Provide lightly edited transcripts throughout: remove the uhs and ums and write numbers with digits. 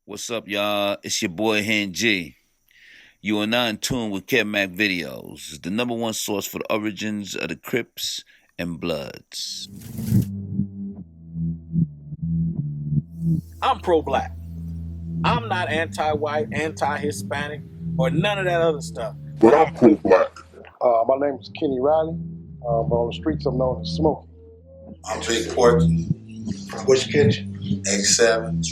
What's up, y'all? It's your boy Hen G. You are now in tune with Kev Mac Videos. It's the #1 source for the origins of the Crips and Bloods. I'm pro-black. I'm not anti-white, anti-Hispanic, or none of that other stuff. But I'm pro-black. My name is Kenny Riley, but on the streets I'm known as Smokey. I'm Big Porky from Bush Kitchen, 87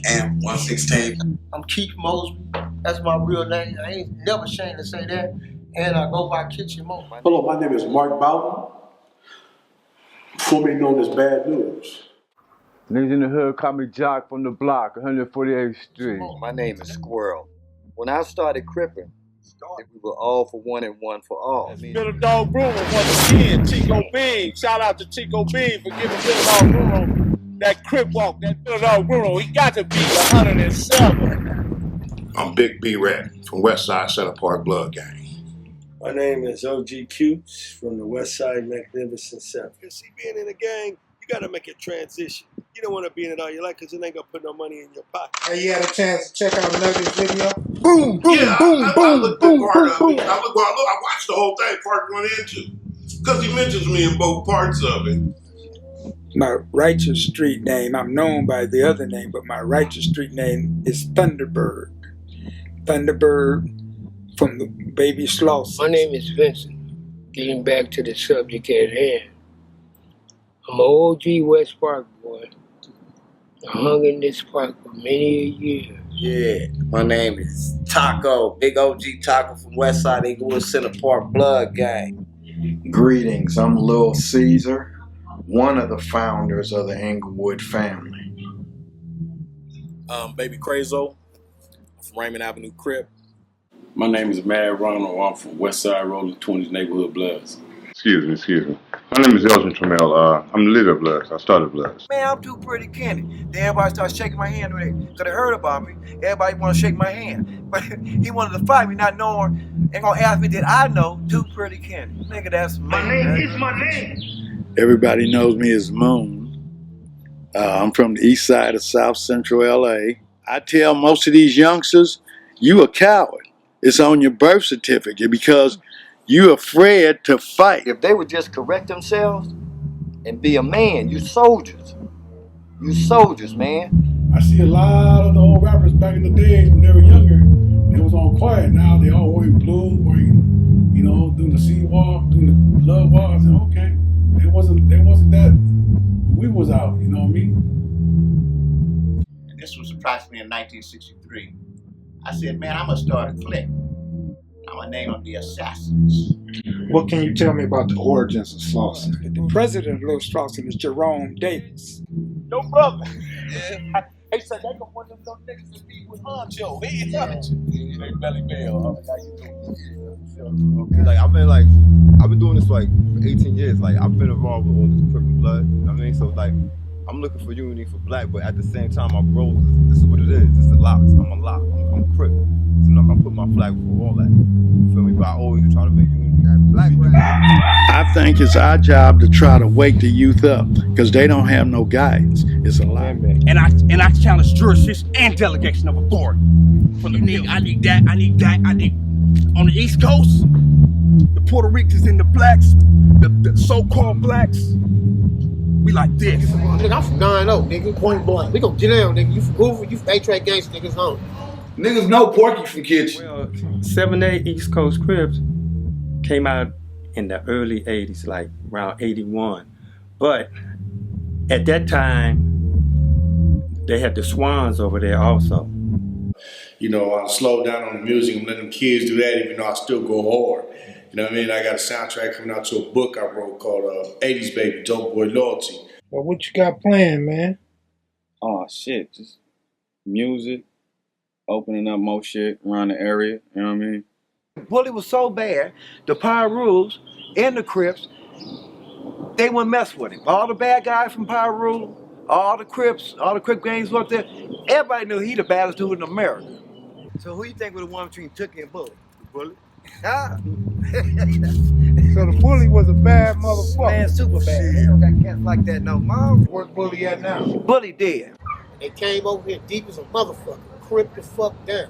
and 116. I'm Keith Mosby. That's my real name. I ain't never ashamed to say that. And I go by Kitchen Mo. Hello, my name is Mark Bowden, formerly known as Bad News. Niggas in the hood call me Jock from the block, 148th Street. My name is Squirrel. When I started cripping, we were all for one and one for all. Little Dog Bruno once again, Chico Bean. Shout out to Chico Bean for giving Little Dog Bruno that Crip walk. That Little Dog Bruno, he got to be 107. I'm Big B-Rat from Westside Center Park Blood Gang. My name is OG Cutes from the Westside Magnificent Seven. You see, being in a gang, you gotta make a transition. You don't want to be in it all your life because it ain't gonna put no money in your pocket. Hey, you had a chance to check out Nuggets video? Boom, boom, yeah, boom, boom, boom, boom, boom. I watched the whole thing, part 1 and 2, because he mentions me in both parts of it. My righteous street name, I'm known by the other name, but my righteous street name is Thunderbird. Thunderbird from the Baby Sloth. My name is Vincent. Getting back to the subject at hand. I'm an OG West Park boy. I hung in this park for many years. Yeah, my name is Taco, Big OG Taco from Westside Inglewood Center Park Blood Gang. Greetings, I'm Lil Caesar, one of the founders of the Inglewood family. Baby Crazo from Raymond Avenue Crip. My name is Mad Ronald. I'm from Westside Rolling 20s Neighborhood Bloods. Excuse me. My name is Elgin Trammell. I'm the leader of Bloods. I started Bloods. Man, I'm too pretty Kenny. Then everybody started shaking my hand because they heard about me. Everybody want to shake my hand. But he wanted to fight me, not knowing, and gonna ask me, did I know Too Pretty Kenny? Nigga, that's me. My name is my name. Everybody knows me as Moon. I'm from the east side of South Central LA. I tell most of these youngsters, you a coward. It's on your birth certificate because you're afraid to fight. If they would just correct themselves and be a man, you soldiers. You soldiers, man. I see a lot of the old rappers back in the days when they were younger, they was all quiet. Now they all wearing blue, doing the sea walk, doing the love walk. I said, okay, it wasn't that when we was out, you know what I mean? And this was approximately in 1963. I said, man, I'm gonna start a clique. I'm gonna name them the Assassins. What can you tell me about the origins of Slauson? The president of Little Slauson is Jerome Davis. No brother. Yeah. He said they got one of them niggas that be with Honcho. He ain't Honcho. They belly bell. How you doing? I've been doing this for 18 years. I've been involved with all this Crip and Blood. You know what I mean? So I'm looking for unity for black, but at the same time, my bros, this is what it is. It's a lot. I'm a lot. I'm Crip. So I'm not gonna put my flag before all that. You feel me? But I always try to make unity. I think it's our job to try to wake the youth up because they don't have no guidance. It's a lot. And I challenge jurisdiction and delegation of authority. From the nigga, I need that. I need on the East Coast, the Puerto Ricans and the blacks, the so-called blacks. We like this. Nigga, I'm from 9-0, nigga, point blank. We gon' get down, nigga. You from Hoover, you from A-Track Gangsta, niggas home. Niggas know Porky from Kitchen. Well, 7-8 East Coast Crips came out in the early 80s, like around 81. But at that time, they had the Swans over there also. I slow down on the music and let them kids do that, even though I still go hard. You know what I mean? I got a soundtrack coming out to a book I wrote called 80s Baby, Dope Boy Loyalty. Well, what you got planned, man? Oh, shit. Just music, opening up more shit around the area. You know what I mean? Bully was so bad, the Power Rules and the Crips, they wouldn't mess with him. All the bad guys from Power Rule, all the Crips, all the Crip gangs were up there, everybody knew he the baddest dude in America. So who you think was the one between Tookie and Bully? Bully? Ah. So the Bully was a bad motherfucker. Man, super bad. They don't got cats like that no more. Where's Bully at now? Bully dead. They came over here deep as a motherfucker. Crip the fuck down.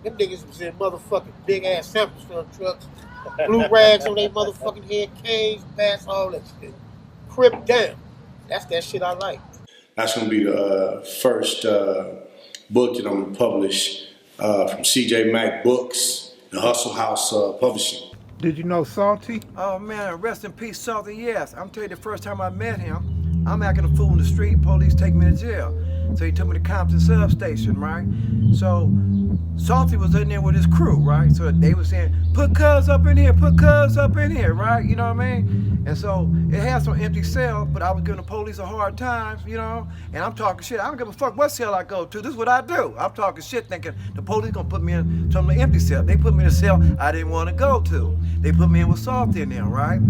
Them niggas was in motherfucking big ass sample trucks, blue rags on their motherfucking head, canes, bats, all that shit. Crip down. That's that shit I like. That's going to be the first book that I'm going to publish from CJ Mack Books and Hustle House Publishing. Did you know Salty? Oh man, rest in peace, Salty. Yes, I'm telling you, the first time I met him, I'm acting a fool in the street. Police take me to jail. So he took me to Compton substation, right? So Salty was in there with his crew, right? So they were saying, put cuz up in here, put cuz up in here, right? You know what I mean? And so it had some empty cell, but I was giving the police a hard time, you know? And I'm talking shit. I don't give a fuck what cell I go to. This is what I do. I'm talking shit thinking the police gonna put me in some of the empty cell. They put me in a cell I didn't want to go to. They put me in with Salty in there, right?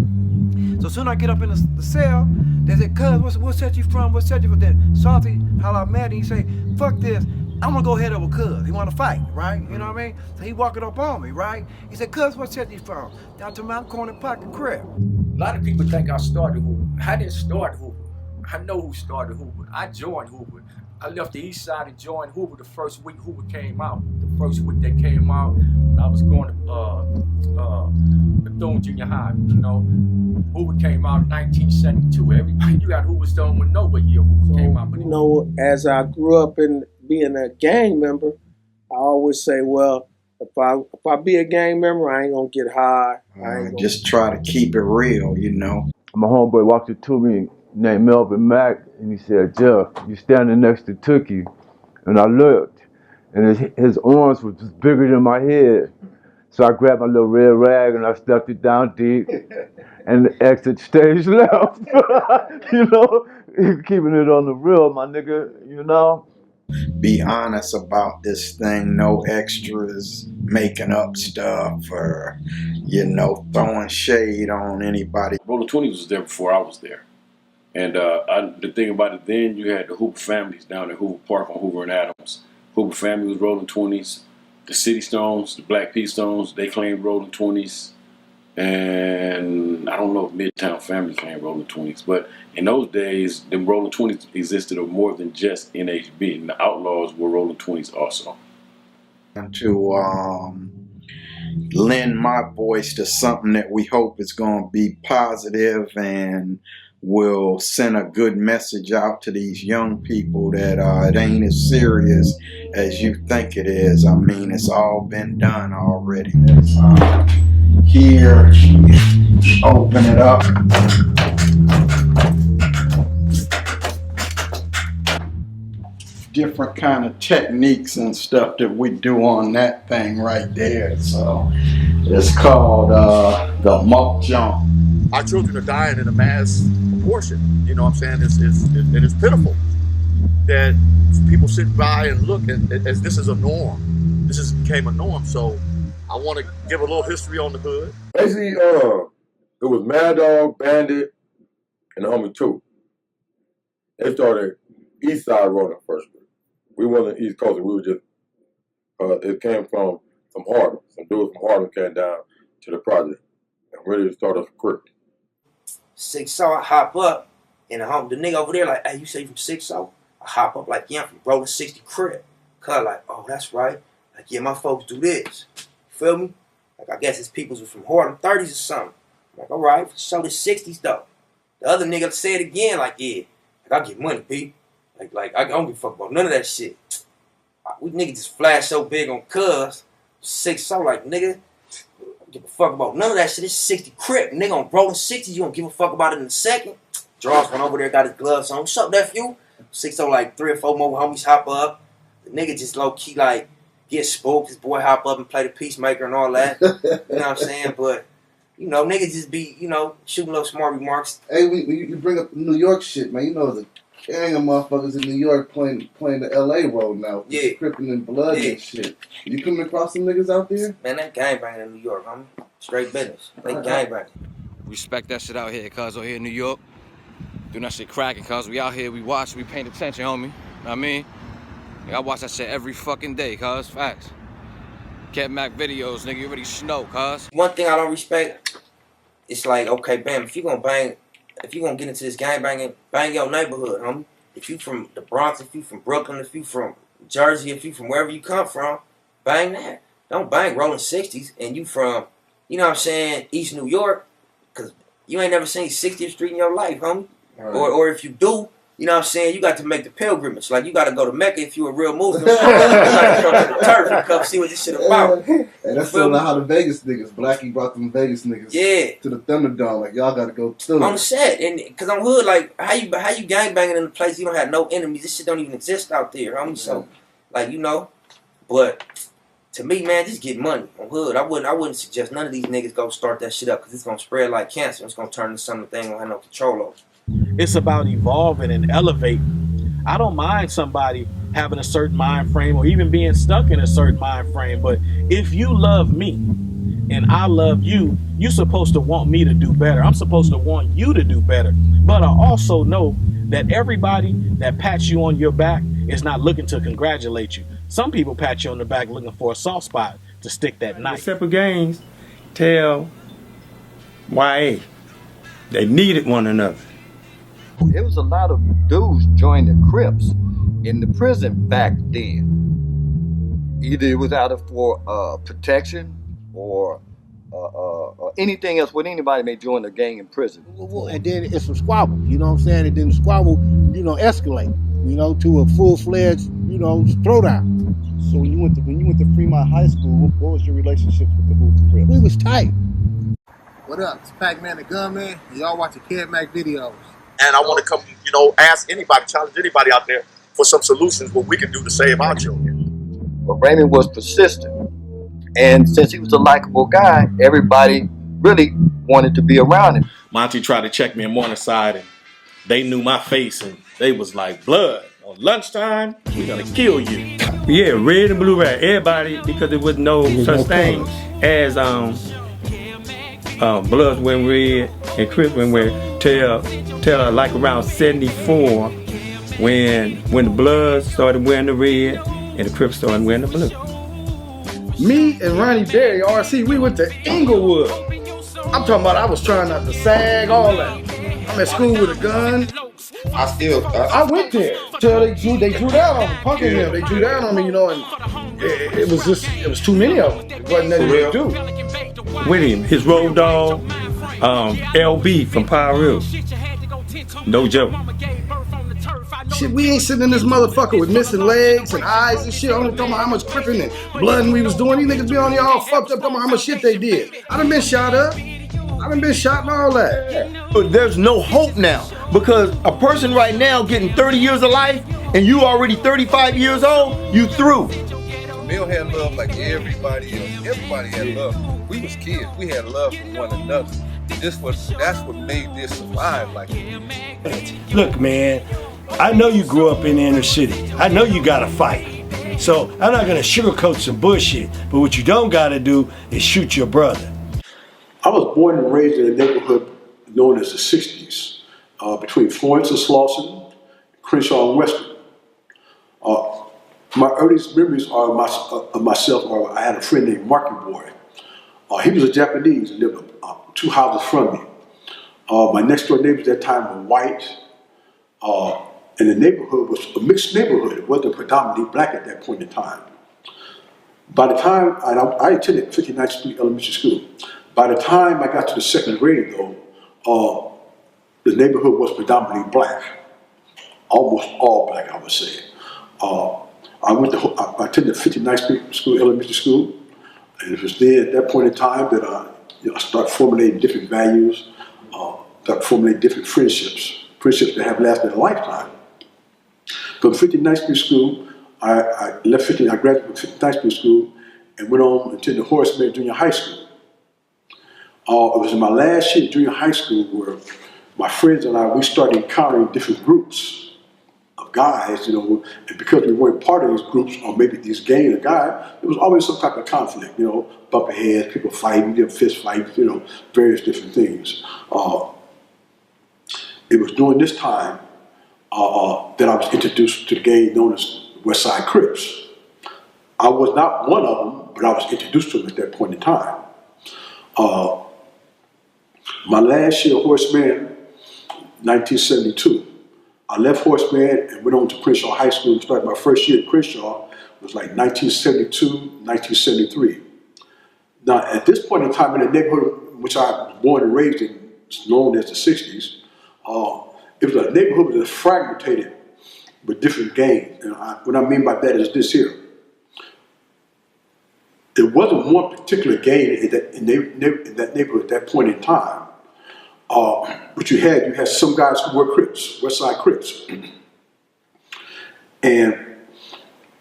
So soon I get up in the cell, they say, cuz, what set you from? What set you from? Then Salty, how I met him, he say, fuck this. I'm gonna go head over cuz. He wanna fight, right? You know what I mean? So he walking up on me, right? He said, cuz, what set you from? Down to Mount Corner Pocket Crib. A lot of people think I started Hoover. I didn't start Hoover. I know who started Hoover. I joined Hoover. I left the east side and joined Hoover the first week Hoover came out. The first week they came out, I was going to Bethune Junior High, you know. Hoover came out in 1972. Everybody knew that Hoover Stone would know what year Hoover came out. You know, as I grew up in being a gang member, I always say, well, if I be a gang member, I ain't gonna get high. Just try to keep it real, you know. My homeboy walked up to me named Melvin Mack, and he said, Jeff, you standing next to Tookie. And I looked, and his arms were just bigger than my head. So I grabbed my little red rag and I stuffed it down deep and exit stage left. You know, keeping it on the real, my nigga, you know. Be honest about this thing, no extras, making up stuff or, you know, throwing shade on anybody. Rolling 20s was there before I was there. And the thing about it then, you had the Hoover families down at Hoover Park on Hoover and Adams. Hoover family was rolling 20s. The City Stones, the Black P Stones, they claimed rolling 20s. And I don't know if Midtown family claimed rolling 20s. But in those days, them rolling 20s existed of more than just NHB. And the Outlaws were rolling 20s also. And to lend my voice to something that we hope is going to be positive and will send a good message out to these young people that it ain't as serious as you think it is. I mean, it's all been done already. Here, open it up. Different kind of techniques and stuff that we do on that thing right there. So it's called the muck jump. Our children are dying in a mass proportion. You know what I'm saying? It's pitiful that people sit by and look as this is a norm. This has became a norm. So I want to give a little history on the hood. Basically, it was Mad Dog, Bandit, and the Homie 2. They started East Side rolling first. We wasn't East Coast. We were just, it came from Harlem. Some dudes from Harlem came down to the project and really started us a Crip. 6 Saw, I hop up, and the nigga over there like, hey, you say you from 6 Saw? I hop up like, yeah, I'm from Rolling 60 Crip. Cuz like, oh, that's right. Like, yeah, my folks do this. You feel me? Like, I guess his peoples were from Harlem 30s or something. I'm like, all right, show the 60s though. The other nigga said again, like, yeah, like, I get money, P. Like, I don't give a fuck about none of that shit. We niggas just flash so big on cuz. 6 Saw, like, nigga, don't give a fuck about none of that shit. It's 60 Crip. Nigga on Rolling 60s, you don't give a fuck about it in a second. Draws went over there, got his gloves on. What's up, nephew? 6 Saw, like, 3 or 4 more homies hop up. The nigga just low-key, like, get spooked. His boy hop up and play the peacemaker and all that. You know what I'm saying? But, you know, niggas just be, you know, shooting little smart remarks. Hey, you bring up New York shit, man. You know, there's a gang of motherfuckers in New York playing the LA role now. Yeah. Crippin' and blood and shit. You coming across some niggas out there? Man, that gangbanging in New York, homie. Straight business. They gangbanging. Respect that shit out here, cuz out here in New York. Doing that shit cracking, cuz we out here, we watch, we paying attention, homie. Know what I mean? I watch that shit every fucking day, cuz. Facts. Cat Mac videos, nigga, you already know, cuz. One thing I don't respect, it's like, okay, bam, if you gonna get into this gangbanging, bang your neighborhood, homie. If you from the Bronx, if you from Brooklyn, if you from Jersey, if you from wherever you come from, bang that. Don't bang rolling 60s and you from, you know what I'm saying, East New York, because you ain't never seen 60th Street in your life, homie. Right. Or if you do, you know what I'm saying, you got to make the pilgrimage. Like, you got to go to Mecca if you a real Muslim. You got to come to the turf and come see what this shit about. And that's sort of how the Vegas niggas, Blackie brought them Vegas niggas to the Thunderdome. Like, y'all got to go to On the set, and because I'm hood, like how you gangbanging in a place you don't have no enemies. This shit don't even exist out there, homie. So, like, you know, but to me, man, just get money. I'm hood. I wouldn't suggest none of these niggas go start that shit up because it's gonna spread like cancer. It's gonna turn into something they ain't gonna have no control over. It's about evolving and elevating. I don't mind somebody having a certain mind frame or even being stuck in a certain mind frame, but if you love me and I love you, you're supposed to want me to do better. I'm supposed to want you to do better. But I also know that everybody that pats you on your back is not looking to congratulate you. Some people pat you on the back looking for a soft spot to stick that knife. Separate gangs tell YA they needed one another. There was a lot of dudes joined the Crips in the prison back then. Either it was out of for protection or anything else. When anybody may join the gang in prison. And then it's some squabble, you know what I'm saying? And then the squabble, you know, escalate, you know, to a full-fledged, you know, throwdown. So when you went to Fremont High School, what was your relationship with the Hoover Crips? We was tight. What up? It's Pac-Man the Gunman. Y'all watching Kid Mac videos. And I want to come, you know, ask anybody, challenge anybody out there for some solutions, what we can do to save our children. But Raymond was persistent. And since he was a likable guy, everybody really wanted to be around him. Monty tried to check me in Morningside, and they knew my face, and they was like, "Blood, on lunchtime, we're gonna kill you." Yeah, red and blue rag. Everybody, because there was no such thing as Bloods went red and Crips went red till like around 74 when the Bloods started wearing the red and the Crips started wearing the blue. Me and Ronnie Berry, RC, we went to Inglewood. I'm talking about I was trying not to sag, all that. I'm at school with a gun. I went there till they drew down on me, punking him. They drew down on me, you know, and it was too many of them. It wasn't nothing to do. With him, his road dog, LB from Power Real. No joke. Shit, we ain't sitting in this motherfucker with missing legs and eyes and shit. I'm talking about how much cripping and blooding we was doing. These niggas be on here all fucked up talking about how much shit they did. I done been shot up. I done been shot and all that. But there's no hope now because a person right now getting 30 years of life and you already 35 years old, you through. Bill had love like everybody else. Everybody had love. We was kids. We had love for one another. That's what made this survive like that. Look, man, I know you grew up in the inner city. I know you gotta fight. So I'm not gonna sugarcoat some bullshit, but what you don't gotta do is shoot your brother. I was born and raised in a neighborhood known as the 60s, between Florence and Slauson, Crenshaw and Western. My earliest memories are of myself, or I had a friend named Marky Boy. He was a Japanese and lived 2 houses from me. My next door neighbors at that time were white, and the neighborhood was a mixed neighborhood. It wasn't predominantly black at that point in time. By the time, I attended 59th Street Elementary School. By the time I got to the 2nd grade though, the neighborhood was predominantly black. Almost all black, I would say. I attended 59th Street Elementary School, and it was there at that point in time that I started formulating different values, started formulating different friendships that have lasted a lifetime. From 59th Street School, I graduated from 59th Street School and went on and attended Horace Mann Junior High School. It was in my last year of junior high school where my friends and we started encountering different groups of guys, you know, and because we weren't part of these groups or maybe these gangs of guys, there was always some type of conflict, you know, bumping heads, people fighting, fist fights, you know, various different things. It was during this time that I was introduced to the gang known as West Side Crips. I was not one of them, but I was introduced to them at that point in time. My last year of Horace Mann, 1972, I left Horse Bend and went on to Crenshaw High School. Started my first year at Crenshaw. It was like 1972, 1973. Now, at this point in time in the neighborhood which I was born and raised in, known as the 60s, it was a neighborhood that was fragmented with different gangs. And what I mean by that is this here. There wasn't one particular gang in that neighborhood at that point in time. But you had some guys who were Crips, West Side Crips. And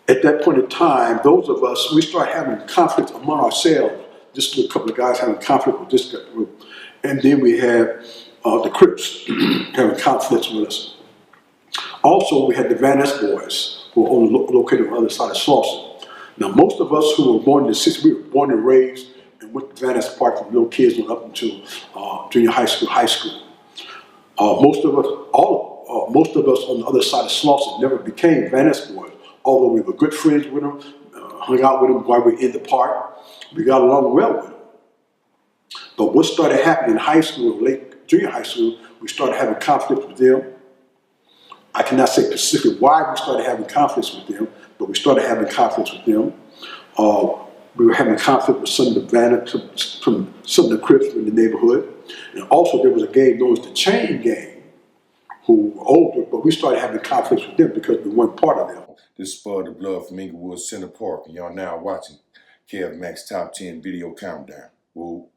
at that point in time, those of us, we started having conflicts among ourselves. Just a couple of guys having conflict with this group. And then we had the Crips having conflicts with us. Also, we had the Van Ness boys, who were only located on the other side of Slauson. Now, most of us who were born in the 60s, we were born and raised and went to Van Ness Park from little kids on up until junior high school. Most of us on the other side of Slauson never became Van Ness boys, although we were good friends with them, hung out with them while we were in the park. We got along well with them. But what started happening in high school, late junior high school, we started having conflicts with them. I cannot say specifically why we started having conflicts with them, but we started having conflicts with them. We were having conflict with some of the Crips in the neighborhood. And also there was a gang known as the Chain Gang, who were older, but we started having conflicts with them because we weren't part of them. This is Spud the Blood from Inglewood Center Park, and y'all now watching Kev Max Top 10 Video Countdown. Woo.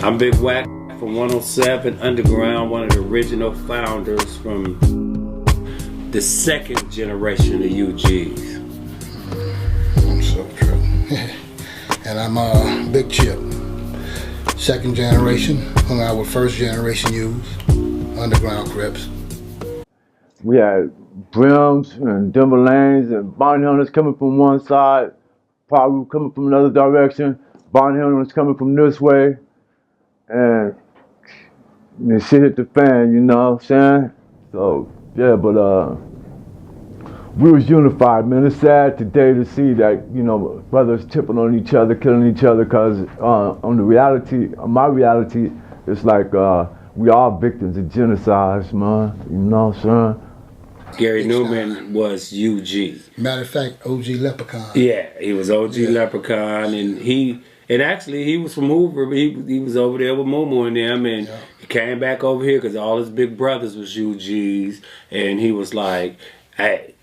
I'm Big Wack from 107 Underground, one of the original founders from the second generation of UGs. I'm so true. And I'm Big Chip, second generation, hung out with first generation U's, Underground Crips. We had Brims and Denver Lanes and Bounty Hunters coming from one side, Power Group coming from another direction, Bounty Hunters coming from this way. And the shit hit the fan, you know what I'm saying? So, yeah, but we was unified, man. It's sad today to see that, you know, brothers tipping on each other, killing each other, because on the reality, my reality, it's like we all victims of genocides, man. You know what I'm saying? Gary Newman was UG. Matter of fact, OG Leprechaun. Yeah, he was OG Leprechaun, and actually he was from Hoover, but he was over there with Momo and them, and he came back over here because all his big brothers was UGs, and he was like, hey,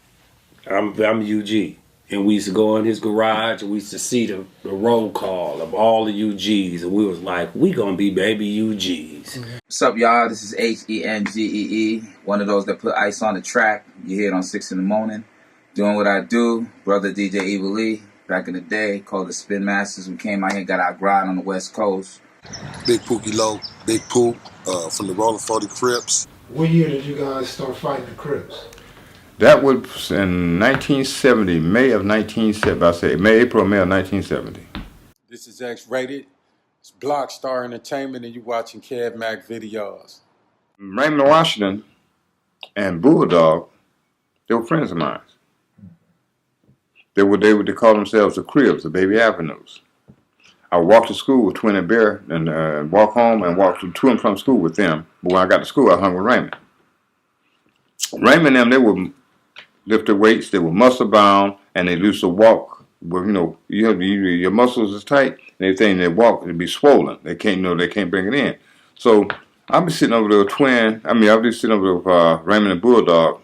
I'm UG. And we used to go in his garage and we used to see the roll call of all the UGs, and we was like, we gonna be baby UGs. What's up, y'all? This is HENGEE, one of those that put ice on the track. You hear it on 6 in the morning. Doing what I do, brother DJ Evil Lee. Back in the day, called the Spin Masters. We came out here and got our grind on the West Coast. Big Pookie Low, Big Pook, from the Rolling 40 Crips. What year did you guys start fighting the Crips? That was in 1970, May of 1970, I say April or May of 1970. This is X-Rated. It's Block Star Entertainment, and you're watching Kev Mac videos. Raymond Washington and Bulldog, they were friends of mine. They would call themselves the Cribs, the Baby Avenues. I walked to school with Twin and Bear and walk home and walk to and from school with them. But when I got to school, I hung with Raymond. Raymond and them, they would lift the weights, they were muscle bound, and they used to walk. Well, you know, your muscles is tight, and everything they walk, it'd be swollen. They can't bring it in. So I'll be sitting over there with I'll be sitting over there with Raymond and Bulldog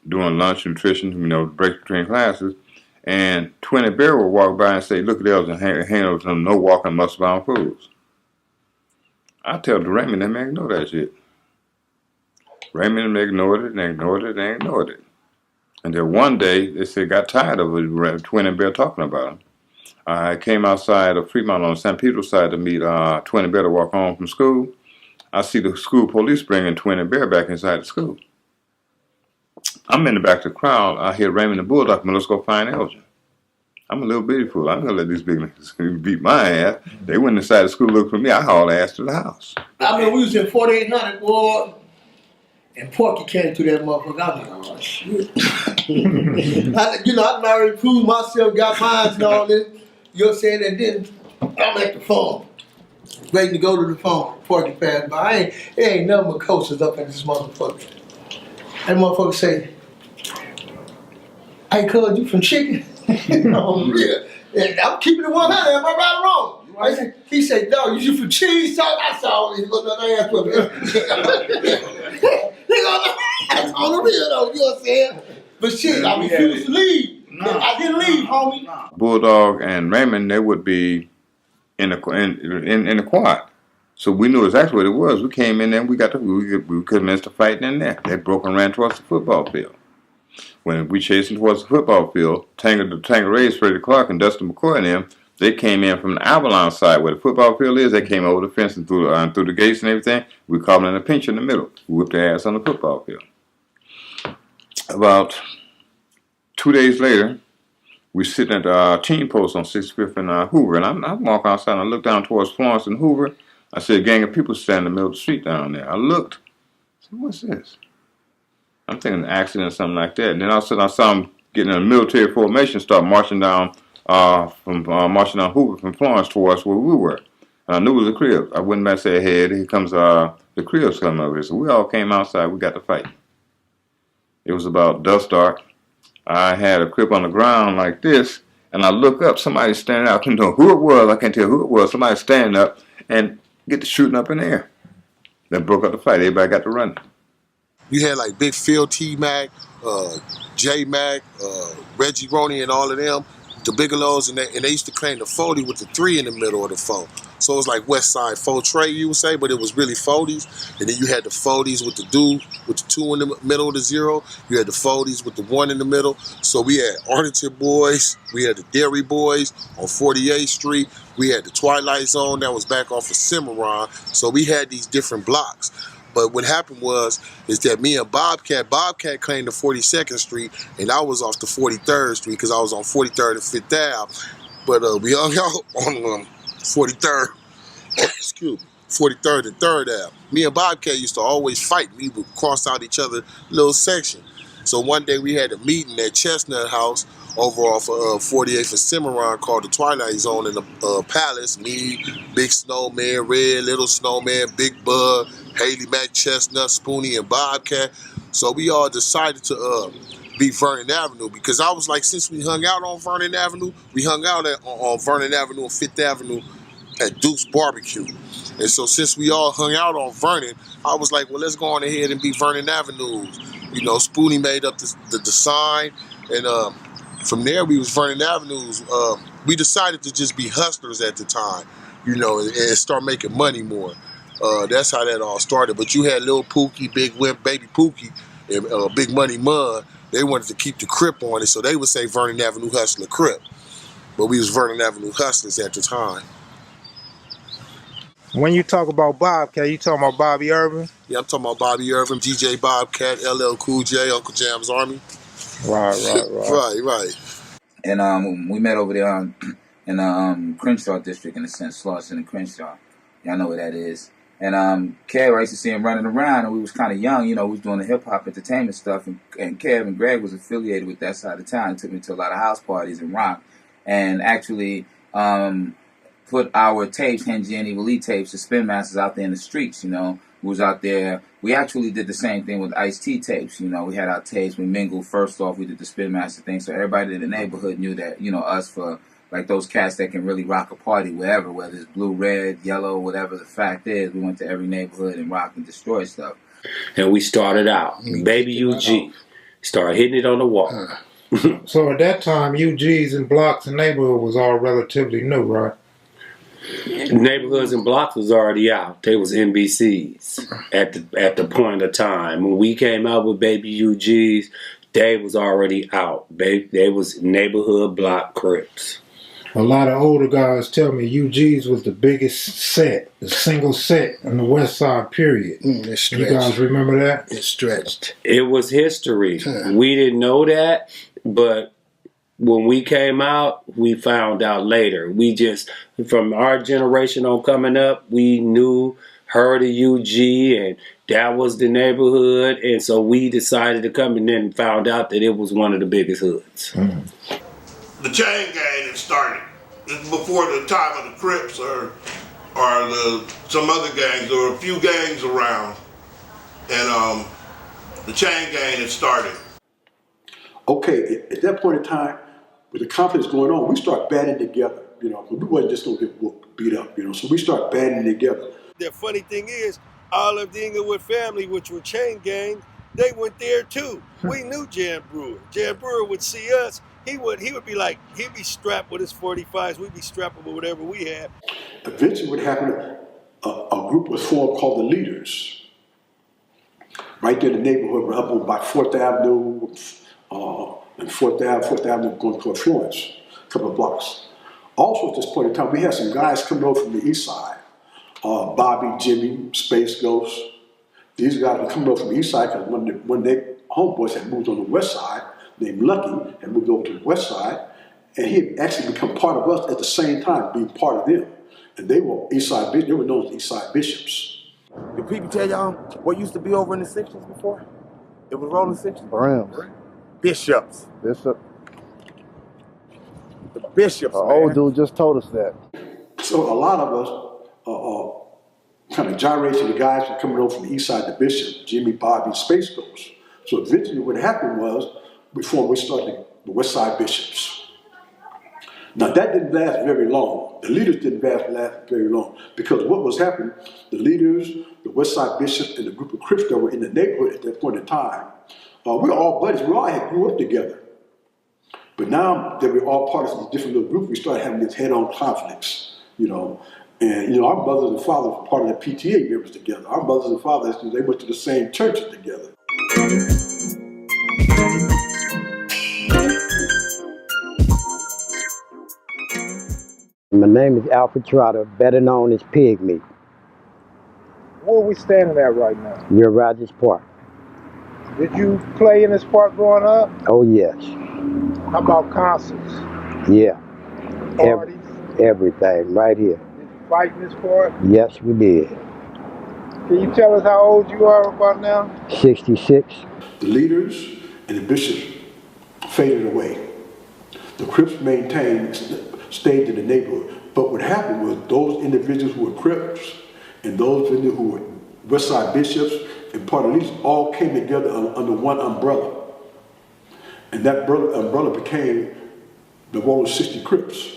doing lunch, nutrition, you know, breaks between classes. And Twin and Bear would walk by and say, look at those and hang over some no walking muscle bound fools. I tell the Raymond, that man ignore that shit. Raymond ignored it and ignored it and ignored it. Until one day, they said got tired of it, Twin and Bear talking about him. I came outside of Fremont on the San Pedro side to meet Twin and Bear to walk home from school. I see the school police bringing Twin and Bear back inside the school. I'm in the back of the crowd. I hear Raymond and Bulldog, let's go find Elgin. I'm a little bitty fool. I'm going to let these big niggas beat my ass. They went inside the school looking for me. I hauled ass to the house. I mean, we was in 4800, boy. And Porky came through that motherfucker. I was like, oh shit. I already proved myself, got mines and all this. You know what I'm saying? And then I'm at the phone. Waiting to go to the phone. Porky passed by. It ain't nothing but coasters up in this motherfucker. That motherfucker say, hey, cuz, you from Chicken? Oh, yeah. And I'm keeping it 100. Am I right or wrong? He said, no, you from cheese sauce? I saw it. He goes, no, ass for me. That's on the real, though. You know what I'm saying? But shit, I refused to leave. I didn't leave, homie. Bulldog and Raymond, they would be in the quad. So we knew exactly what it was. We came in there and we commenced the fighting in there. They broke and ran towards the football field. When we chased them towards the football field, Tangeray's, Freddie Clark, and Dustin McCoy and them, they came in from the Avalon side where the football field is. They came over the fence and through the gates and everything. We caught them in a pinch in the middle. We whipped their ass on the football field. About 2 days later, we're sitting at the team post on 65th and Hoover, and I'm walking outside and I look down towards Florence and Hoover. I see a gang of people standing in the middle of the street down there. I looked. I said, what's this? I'm thinking an accident or something like that. And then all of a sudden I saw them getting in a military formation, start marching down Hoover from Florence towards where we were. And I knew it was the Cribs. I went back and said, hey, here comes the Cribs coming over here. So we all came outside. We got to fight. It was about dusk dark. I had a Crib on the ground like this, and I look up. Somebody standing out. I couldn't tell who it was. I can't tell who it was. Somebody standing up and get to shooting up in the air. Then broke up the fight. Everybody got to running. You had like Big Phil, T-Mac, J-Mac, Reggie Roney and all of them, the Bigelows, and they used to claim the 40 with the 3 in the middle of the 4. So it was like West Side 4 Trey, you would say, but it was really 40s. And then you had the 40s with the 2 in the middle of the 0. You had the 40s with the 1 in the middle. So we had Arlington Boys, we had the Dairy Boys on 48th Street. We had the Twilight Zone that was back off of Cimarron. So we had these different blocks. But what happened is that me and Bobcat claimed the 42nd Street, and I was off the 43rd Street because I was on 43rd and 5th Ave. But we hung out on 43rd, excuse me, 43rd and 3rd Ave. Me and Bobcat used to always fight. We would cross out each other's little section. So one day we had a meeting at Chestnut House over off of 48th and Cimarron called the Twilight Zone in the Palace. Me, Big Snowman, Red, Little Snowman, Big Bug, Haley Mac, Chestnut, Spoonie, and Bobcat. So we all decided to be Vernon Avenue because I was like, since we hung out on Vernon Avenue, we hung out on Vernon Avenue and 5th Avenue at Duke's Barbecue. And so since we all hung out on Vernon, I was like, well, let's go on ahead and be Vernon Avenues. You know, Spoonie made up the sign, and from there we was Vernon Avenues. We decided to just be hustlers at the time, you know, and start making money more. That's how that all started. But you had Lil Pookie, Big Wimp, Baby Pookie, and Big Money Mud. They wanted to keep the Crip on it, so they would say Vernon Avenue Hustler Crip. But we was Vernon Avenue Hustlers at the time. When you talk about Bobcat, you talking about Bobby Irvin? Yeah, I'm talking about Bobby Irvin, DJ Bobcat, LL Cool J, Uncle Jam's Army. Right. And we met over there in Crenshaw district, in a sense, Slauson and Crenshaw. Y'all know where that is. And Kev, I used to see him running around, and we was kind of young, you know, we was doing the hip-hop entertainment stuff, and Kev and Greg was affiliated with that side of town. It took me to a lot of house parties and rock, and actually put our tapes, Henji and Evil E tapes, the Spin Masters out there in the streets, you know. We was out there. We actually did the same thing with Ice-T tapes, you know. We had our tapes, we mingled. First off, we did the Spin Master thing, so everybody in the neighborhood knew that, you know, us for, like, those cats that can really rock a party wherever, whether it's blue, red, yellow, whatever the fact is. We went to every neighborhood and rocked and destroyed stuff. And we started out, Baby UG, started hitting it on the wall. So at that time, UGs and blocks and neighborhood was all relatively new, right? Neighborhoods and blocks was already out. They was NBCs at the point of time. When we came out with Baby UGs, they was already out. They was neighborhood block Crips. A lot of older guys tell me UGs was the biggest set, the single set in the West Side period. You guys remember that? It stretched. It was history. We didn't know that, but when we came out, we found out later. We just, from our generation on coming up, we knew heard of UG, and that was the neighborhood, and so we decided to come, and then found out that it was one of the biggest hoods. The chain gang that started before the time of the Crips or some other gangs. There were a few gangs around, and the chain gang that started. Okay, at that point in time, with the conflicts going on, we start banding together. You know, we wasn't just gonna get beat up. You know, so we start banding together. The funny thing is, all of the Inglewood family, which were chain gang, they went there too. We knew Jan Brewer. Jan Brewer would see us. He would be like, he'd be strapped with his 45s. We'd be strapped with whatever we had. Eventually, what happened? A group was formed called the Leaders. Right there in the neighborhood, up on by 4th Avenue and 4th Avenue going toward Florence, a couple of blocks. Also, at this point in time, we had some guys coming over from the east side. Bobby, Jimmy, Space Ghost. These guys were coming over from the east side because when their homeboys had moved on the west side, named Lucky, had moved over to the west side, and he had actually become part of us at the same time, being part of them. And they were East Side Bishops. They were known as East Side Bishops. Did people tell y'all what used to be over in the sections before? It was rolling sections? Browns. Bishops. Bishop. The bishops, man. Old dude just told us that. So a lot of us kind of gyrated to the guys who were coming over from the east side, the Bishops, Jimmy, Bobby, Space Ghost. So eventually what happened was, we started the West Side Bishops. Now that didn't last very long. The Leaders didn't last very long because what was happening, the Leaders, the West Side Bishops, and the group of Crips that were in the neighborhood at that point in time, we were all buddies. We all had grew up together. But now that we're all part of these different little groups, we started having these head-on conflicts, you know. And, you know, our mothers and fathers were part of the PTA members together. Our mothers and fathers, they went to the same churches together. My name is Alfred Trotter, better known as Pig Meat. Where are we standing at right now? We're Rogers Park. Did you play in this park growing up? Oh, yes. How about concerts? Yeah. Parties? Everything, right here. Did you fight in this park? Yes, we did. Can you tell us how old you are about now? 66. The Leaders and the Bishops faded away. The Crips stayed in the neighborhood. But what happened was those individuals who were Crips and those individuals who were West Side Bishops and part of these all came together under one umbrella. And that umbrella became the Roller 60 Crips.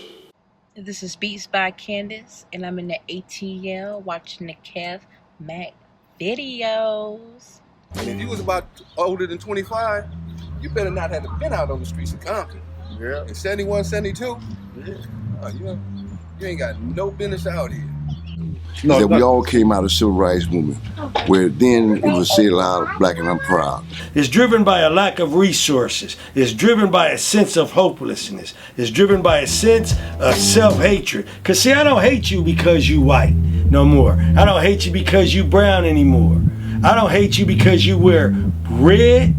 This is Beats by Candace, and I'm in the ATL watching the Kev Mac videos. And if you was about older than 25, you better not have been out on the streets of Compton. Yeah. In 71, 72, you ain't got no business out here. That we all came out of the civil rights movement, where then it was said loud, black and I'm proud. It's driven by a lack of resources. It's driven by a sense of hopelessness. It's driven by a sense of self-hatred. Cause see, I don't hate you because you white no more. I don't hate you because you brown anymore. I don't hate you because you wear red,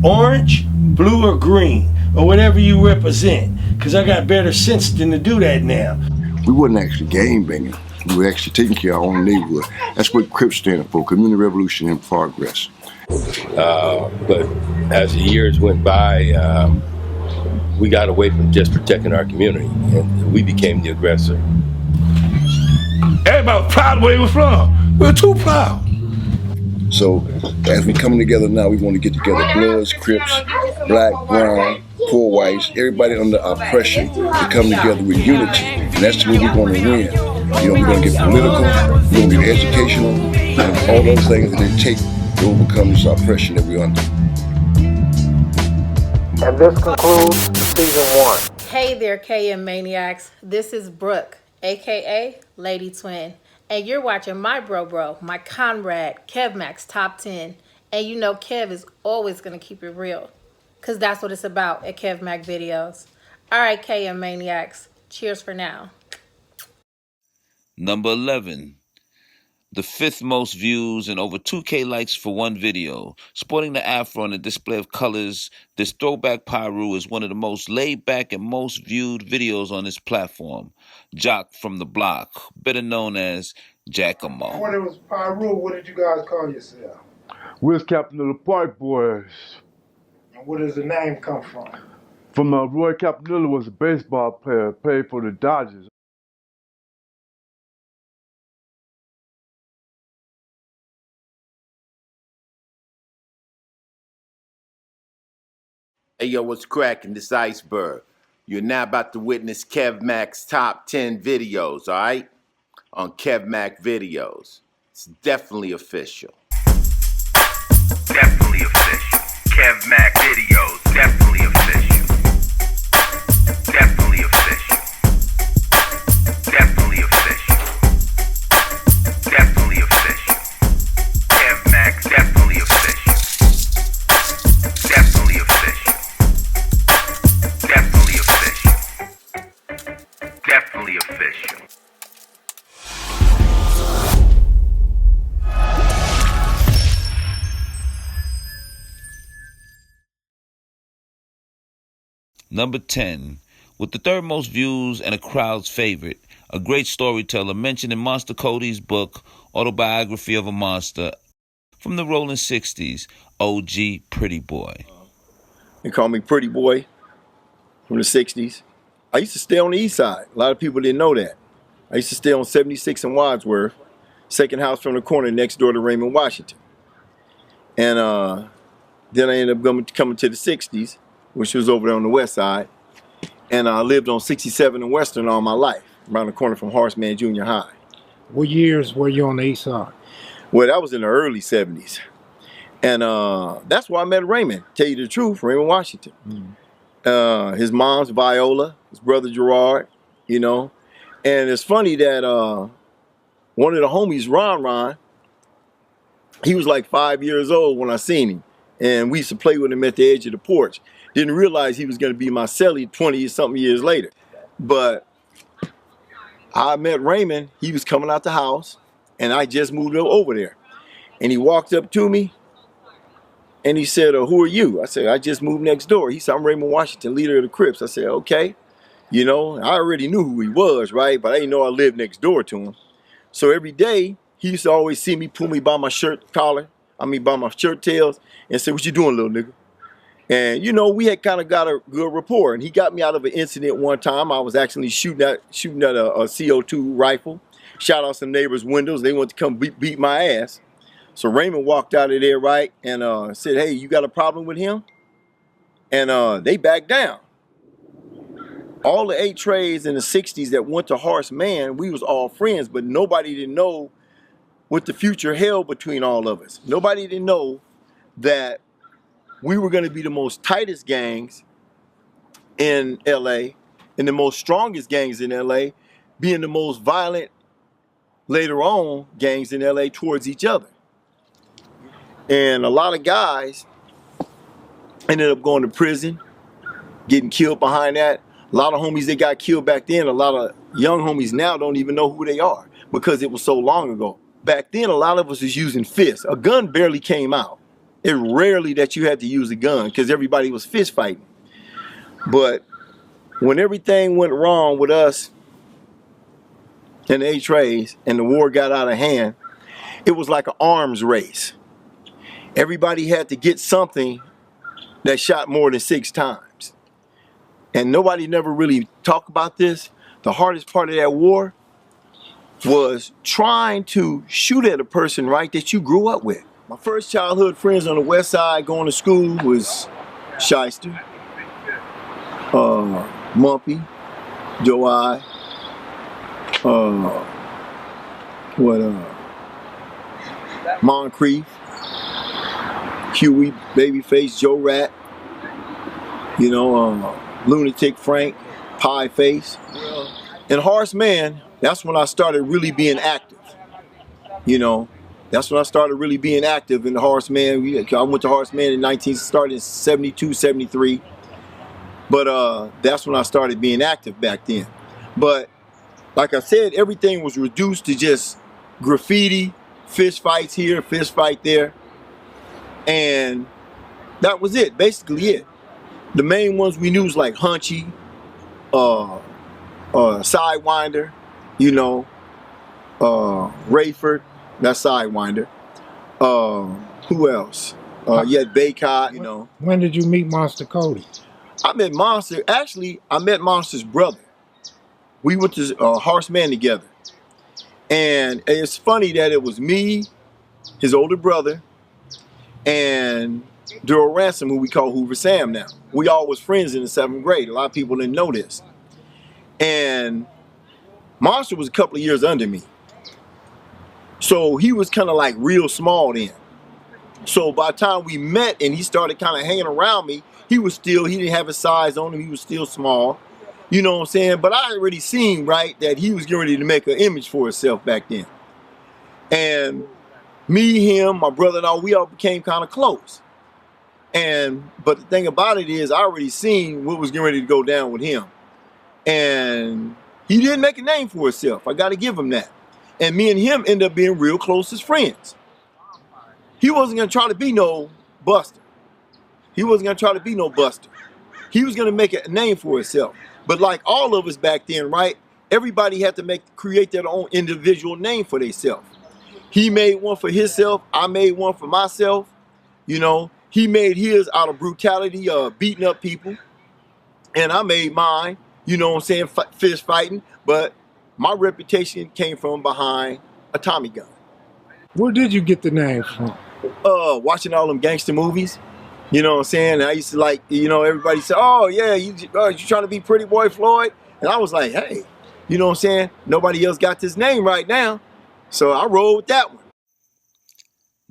orange, blue, or green, or whatever you represent. Cause I got better sense than to do that now. We wasn't actually gang banging. We were actually taking care of our own neighborhood. That's what CRIP stands for, Community Revolution in Progress. But as the years went by, we got away from just protecting our community, and we became the aggressor. Everybody was proud of where he was from. We were too proud. So as we coming together now, we want to get together, Bloods, Crips, Black, Brown, poor whites, everybody under oppression to come together with unity. And that's where we're going to win. You know, we're going to get political, we're going to get educational, and all those things that it takes to overcome this oppression that we're under. And this concludes season 1. Hey there, KM Maniacs. This is Brooke, aka Lady Twin. And you're watching my bro, my comrade, Kev Mac's Top 10. And you know Kev is always going to keep it real. Because that's what it's about at Kev Mac Videos. All right, KM Maniacs. Cheers for now. Number 11, the 5th most views and over 2K likes for one video. Sporting the afro and a display of colors, this throwback Pyru is one of the most laid-back and most viewed videos on this platform. Jock from the block, better known as Giacomo. When it was Pyru, what did you guys call yourself? We was captain of the Park Boys. And where does the name come from? From Roy Campanella was a baseball player, played for the Dodgers. Hey, yo, what's cracking? This Iceberg. You're now about to witness Kev Mac's top 10 videos, all right? On Kev Mac Videos. It's definitely official. Definitely official. Kev Mac Videos. Definitely official. Definitely official. Definitely official. Definitely official. Kev Mac. Definitely official. Definitely official. Definitely official. Definitely official. Number 10. With the 3rd most views and a crowd's favorite, a great storyteller mentioned in Monster Cody's book, Autobiography of a Monster, from the rolling 60s, OG Pretty Boy. They call me Pretty Boy from the 60s. I used to stay on the east side. A lot of people didn't know that. I used to stay on 76 and Wadsworth, second house from the corner next door to Raymond, Washington. And then I ended up coming to the 60s, which was over there on the west side. And I lived on 67 and Western all my life, around the corner from Horseman Junior High. What years were you on the east side? Well, that was in the early 70s. And that's where I met Raymond, tell you the truth, Raymond Washington. His mom's Viola, his brother Gerard, you know. And it's funny that one of the homies, Ron, he was like 5 years old when I seen him. And we used to play with him at the edge of the porch. Didn't realize he was going to be my cellie 20-something years later. But I met Raymond. He was coming out the house, and I just moved over there. And he walked up to me, and he said, who are you? I said, I just moved next door. He said, I'm Raymond Washington, leader of the Crips. I said, okay. You know, I already knew who he was, right? But I didn't know I lived next door to him. So every day, he used to always see me, pull me by my shirt collar, by my shirt tails, and say, what you doing, little nigga? And, you know, we had kind of got a good rapport. And he got me out of an incident one time. I was actually shooting at a CO2 rifle. Shot out some neighbors' windows. They wanted to come beat my ass. So Raymond walked out of there, right, and said, hey, you got a problem with him? And they backed down. All the 8 trays in the 60s that went to Horse Man, we was all friends, but nobody didn't know what the future held between all of us. Nobody didn't know that we were going to be the most tightest gangs in LA and the most strongest gangs in LA, being the most violent later on gangs in LA towards each other. And a lot of guys ended up going to prison, getting killed behind that. A lot of homies that got killed back then, a lot of young homies now don't even know who they are because it was so long ago. Back then, a lot of us was using fists. A gun barely came out. It rarely that you had to use a gun because everybody was fist fighting. But when everything went wrong with us and the 8 trays and the war got out of hand, it was like an arms race. Everybody had to get something that shot more than 6 times. And nobody never really talked about this. The hardest part of that war was trying to shoot at a person, right, that you grew up with. My first childhood friends on the west side going to school was Shyster, Mumpy, Joe I, Moncrief, Huey, Babyface, Joe Rat, you know, Lunatic Frank, Pie Face. And Horse Man, that's when I started really being active, you know. That's when I started really being active in the Horse Man. I went to Horse Man started in 72, 73. But that's when I started being active back then. But like I said, everything was reduced to just graffiti Fish fights here, fish fight there. And that was it, basically it. The main ones we knew was like Hunchy, Sidewinder, you know, Rayford, that's Sidewinder. Who else? You had Baycott, you know. When did you meet Monster Cody? I met Monster, actually, I met Monster's brother. We went to Horseman together. And it's funny that it was me, his older brother, and Daryl Ransom, who we call Hoover Sam now. We all was friends in the 7th grade. A lot of people didn't know this. And Monster was a couple of years under me. So he was kind of like real small then. So by the time we met and he started kind of hanging around me, he didn't have his size on him, he was still small. You know what I'm saying? But I had already seen, right, that he was getting ready to make an image for himself back then. And me, him, my brother and all, we all became kind of close. But the thing about it is I already seen what was getting ready to go down with him. And he didn't make a name for himself. I got to give him that. And me and him ended up being real close as friends. He wasn't going to try to be no buster. He wasn't going to try to be no buster. He was going to make a name for himself. But like all of us back then, right, everybody had to create their own individual name for themselves. He made one for himself. I made one for myself. You know, he made his out of brutality, beating up people. And I made mine, you know what I'm saying, fist fighting. But my reputation came from behind a Tommy gun. Where did you get the name from? Watching all them gangster movies. You know what I'm saying? I used to like, you know, everybody said, oh yeah, you trying to be Pretty Boy Floyd? And I was like, hey, you know what I'm saying? Nobody else got this name right now. So I rolled with that one.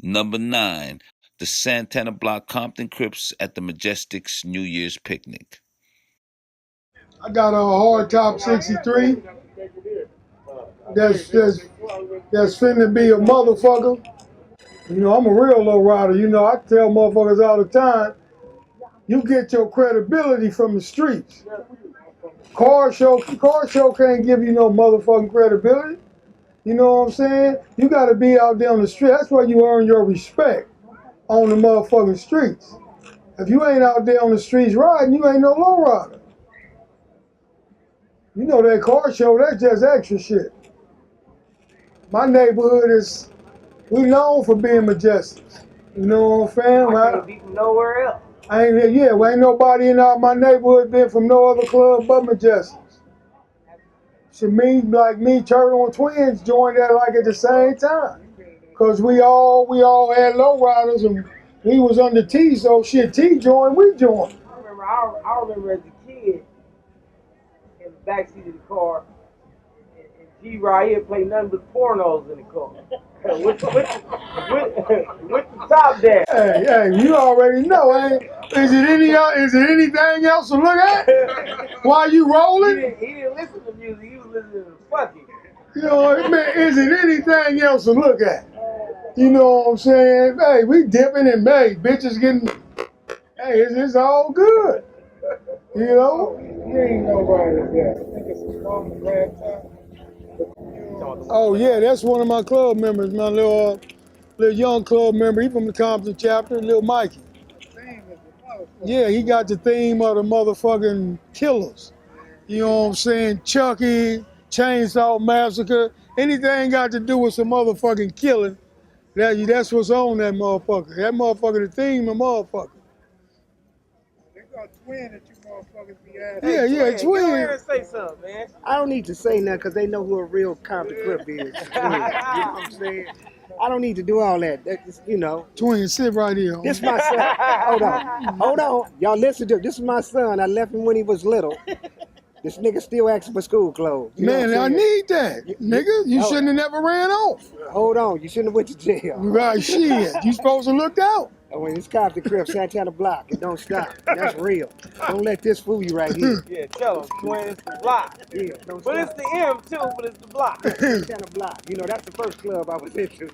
Number 9, the Santana Block Compton Crips at the Majestic's New Year's picnic. I got a hard top 63. That's finna be a motherfucker. You know, I'm a real low rider. You know, I tell motherfuckers all the time, you get your credibility from the streets. Car show can't give you no motherfucking credibility. You know what I'm saying? You gotta be out there on the street. That's where you earn your respect, on the motherfucking streets. If you ain't out there on the streets riding, you ain't no low rider. You know that car show, that's just extra shit. My neighborhood we known for being majestic. You know what I'm saying? I can't be from nowhere else. Ain't nobody in my neighborhood been from no other club but Majestics. So me, Turtle and Twins joined that like at the same time. Cause we all had low riders and we was under T, so shit, T joined, we joined. I remember as a kid in the backseat of the car, and G-Rod here played nothing but pornos in the car. with the top down. Hey, you already know, ain't? Is it anything else to look at? While you rolling? He didn't listen to music, he was listening to fucking. You know, man, is it anything else to look at? You know what I'm saying? Hey, we dipping and bitches getting, hey, it's all good. You know? You ain't nobody that. I think it's a small grab time. Oh yeah, that's one of my club members, my little young club member. He from the Compton chapter, little Mikey. Yeah, he got the theme of the motherfucking killers. You know what I'm saying? Chucky, Chainsaw Massacre, anything got to do with some motherfucking killing, that's what's on that motherfucker. That motherfucker, the theme of motherfucker. They got Twin that you motherfuckers be asking. Yeah, Twin. Go ahead and say something, man. I don't need to say nothing because they know who a real Compton Crip is. You know what I'm saying? I don't need to do all that. That's, you know. Twin, sit right here. This my son. Hold on. Y'all listen to it. This is my son. I left him when he was little. This nigga still asking for school clothes. You Man, I need that. Nigga, you shouldn't have never ran off. Hold on. You shouldn't have went to jail. Right, shit. You supposed to look out. When it's Compton Crip, Santana Block, it don't stop. That's real. Don't let this fool you right here. Yeah, tell them, Twin, it's the block. Yeah, don't but stop. It's the M too, but it's the block. Santana Block. You know, that's the first club I was into.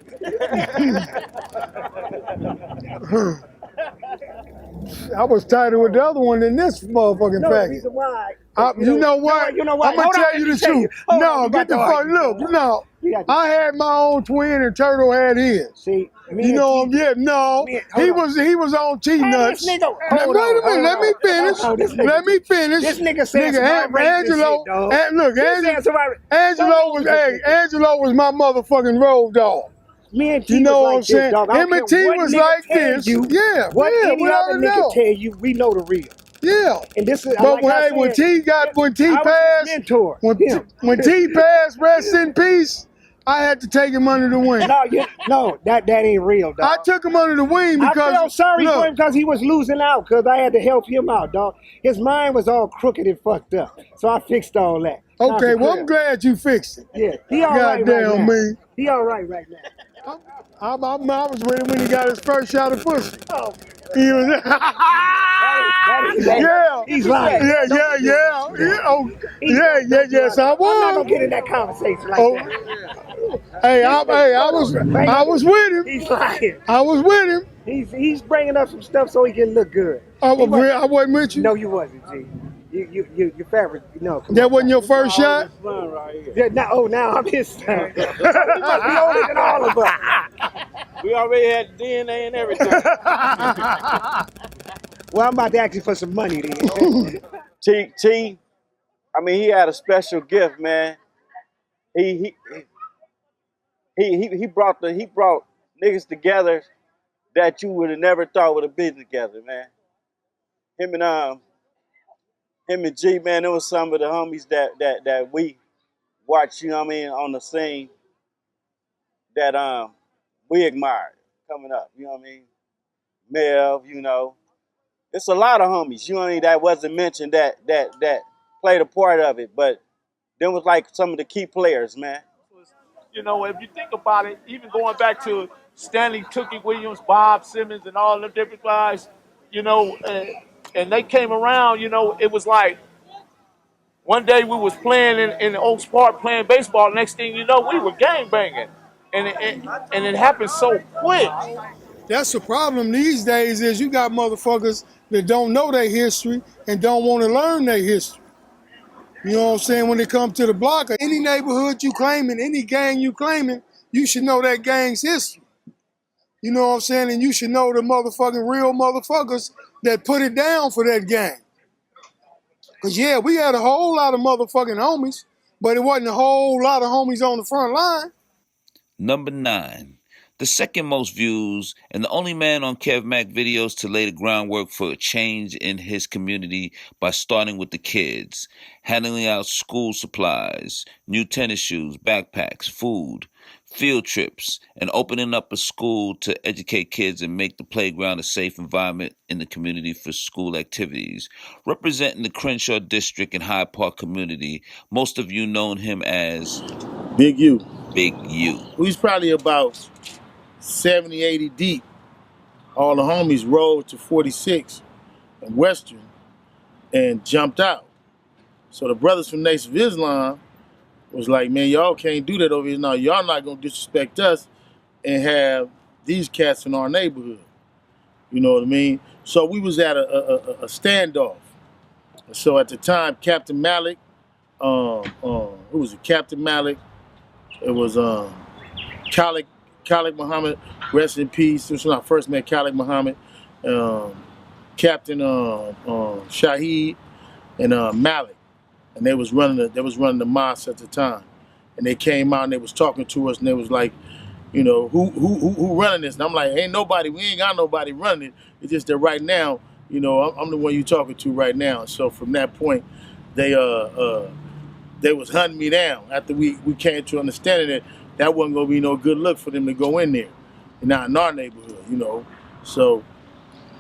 I was tighter with the other one than this motherfucking No, the faggot. reason why. You know what? You know what? I'm gonna tell you the truth. No, get the fuck. Look, no. I had my own twin, and Turtle had his. See, you know, no. He was on T-Nuts. Wait a minute, let me finish. Let me finish. This nigga said Angelo. Look, Angelo Angelo was my motherfucking road dog. Me and T you know was what I'm like saying? this, dog. Him and T was like this. Yeah, what any we other already nigga know. tell you, we know the real. Yeah. And this is But like when T passed, when T passed, rest in peace, I had to take him under the wing. No, that ain't real, dog. I took him under the wing because I felt sorry for him because he was losing out because I had to help him out, dog. His mind was all crooked and fucked up. So I fixed all that. Okay, well, I'm glad you fixed it. Yeah, he all right Goddamn right now. me. He all right right now. I was with him when he got his first shot of pussy. Oh. He was, yeah. He's lying. Yes, I was. I'm not gonna get in that conversation like that. Hey, I was with him. He's lying. I was with him. He's bringing up some stuff so he can look good. I wasn't with you. No, you wasn't, G. Your favorite. No, that wasn't your first shot. Now I'm his son. He must be older than all of us. We already had DNA and everything. Well, I'm about to ask you for some money then. T, I mean, he had a special gift, man. He brought niggas together that you would have never thought would have been together, man. Him and G, man, it was some of the homies that we watched, you know what I mean, on the scene that we admired coming up, you know what I mean? Mev, you know. It's a lot of homies, you know what I mean, that wasn't mentioned that played a part of it, but them was like some of the key players, man. You know, if you think about it, even going back to Stanley Tookie Williams, Bob Simmons, and all them different guys, you know, and they came around, you know, it was like one day we was playing in Oaks Park playing baseball. Next thing you know, we were gang banging, and it happened so quick. That's the problem these days is you got motherfuckers that don't know their history and don't want to learn their history. You know what I'm saying? When they come to the block, or any neighborhood you claiming, any gang you claiming, you should know that gang's history. You know what I'm saying? And you should know the motherfucking real motherfuckers that put it down for that gang. Because, yeah, we had a whole lot of motherfucking homies, but it wasn't a whole lot of homies on the front line. Number 9. The second most views and the only man on Kev Mac videos to lay the groundwork for a change in his community by starting with the kids, handing out school supplies, new tennis shoes, backpacks, food, field trips, and opening up a school to educate kids and make the playground a safe environment in the community for school activities. Representing the Crenshaw District and Hyde Park community, most of you known him as Big U. Big U. He's probably about 70, 80 deep. All the homies rode to 46 and Western and jumped out. So the brothers from Nation of Islam was like, man, y'all can't do that over here. Now, y'all not going to disrespect us and have these cats in our neighborhood. You know what I mean? So we was at a standoff. So at the time, Captain Malik, who was it? Captain Malik. It was Khalid Muhammad, rest in peace. This was when I first met Khalid Muhammad. Captain Shaheed and Malik. And they was running the mosque at the time. And they came out and they was talking to us and they was like, you know, who running this? And I'm like, we ain't got nobody running it. It's just that right now, you know, I'm the one you talking to right now. So from that point, they was hunting me down after we came to understanding that wasn't gonna be no good look for them to go in there. Not in our neighborhood, you know. So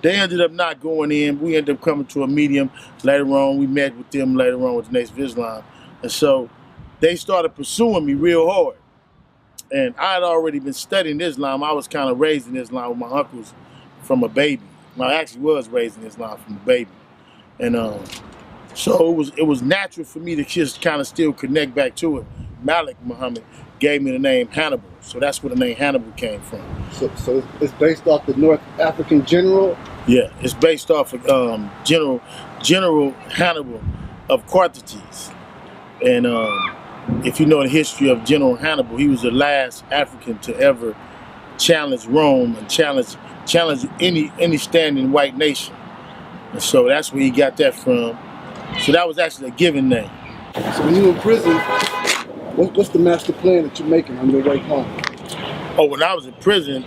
they ended up not going in. We ended up coming to a medium later on. We met with them later on with the Nation of Islam. And so they started pursuing me real hard. And I had already been studying Islam. I was kind of raised in Islam with my uncles from a baby. I actually was raised in Islam from a baby. And so it was natural for me to just kind of still connect back to it. Malik Muhammad, gave me the name Hannibal. So that's where the name Hannibal came from. So it's based off the North African general? Yeah, it's based off of General Hannibal of Carthage. And if you know the history of General Hannibal, he was the last African to ever challenge Rome and challenge any standing white nation. And so that's where he got that from. So that was actually a given name. So when you were in prison, what's the master plan that you're making on your way home? Oh, when I was in prison,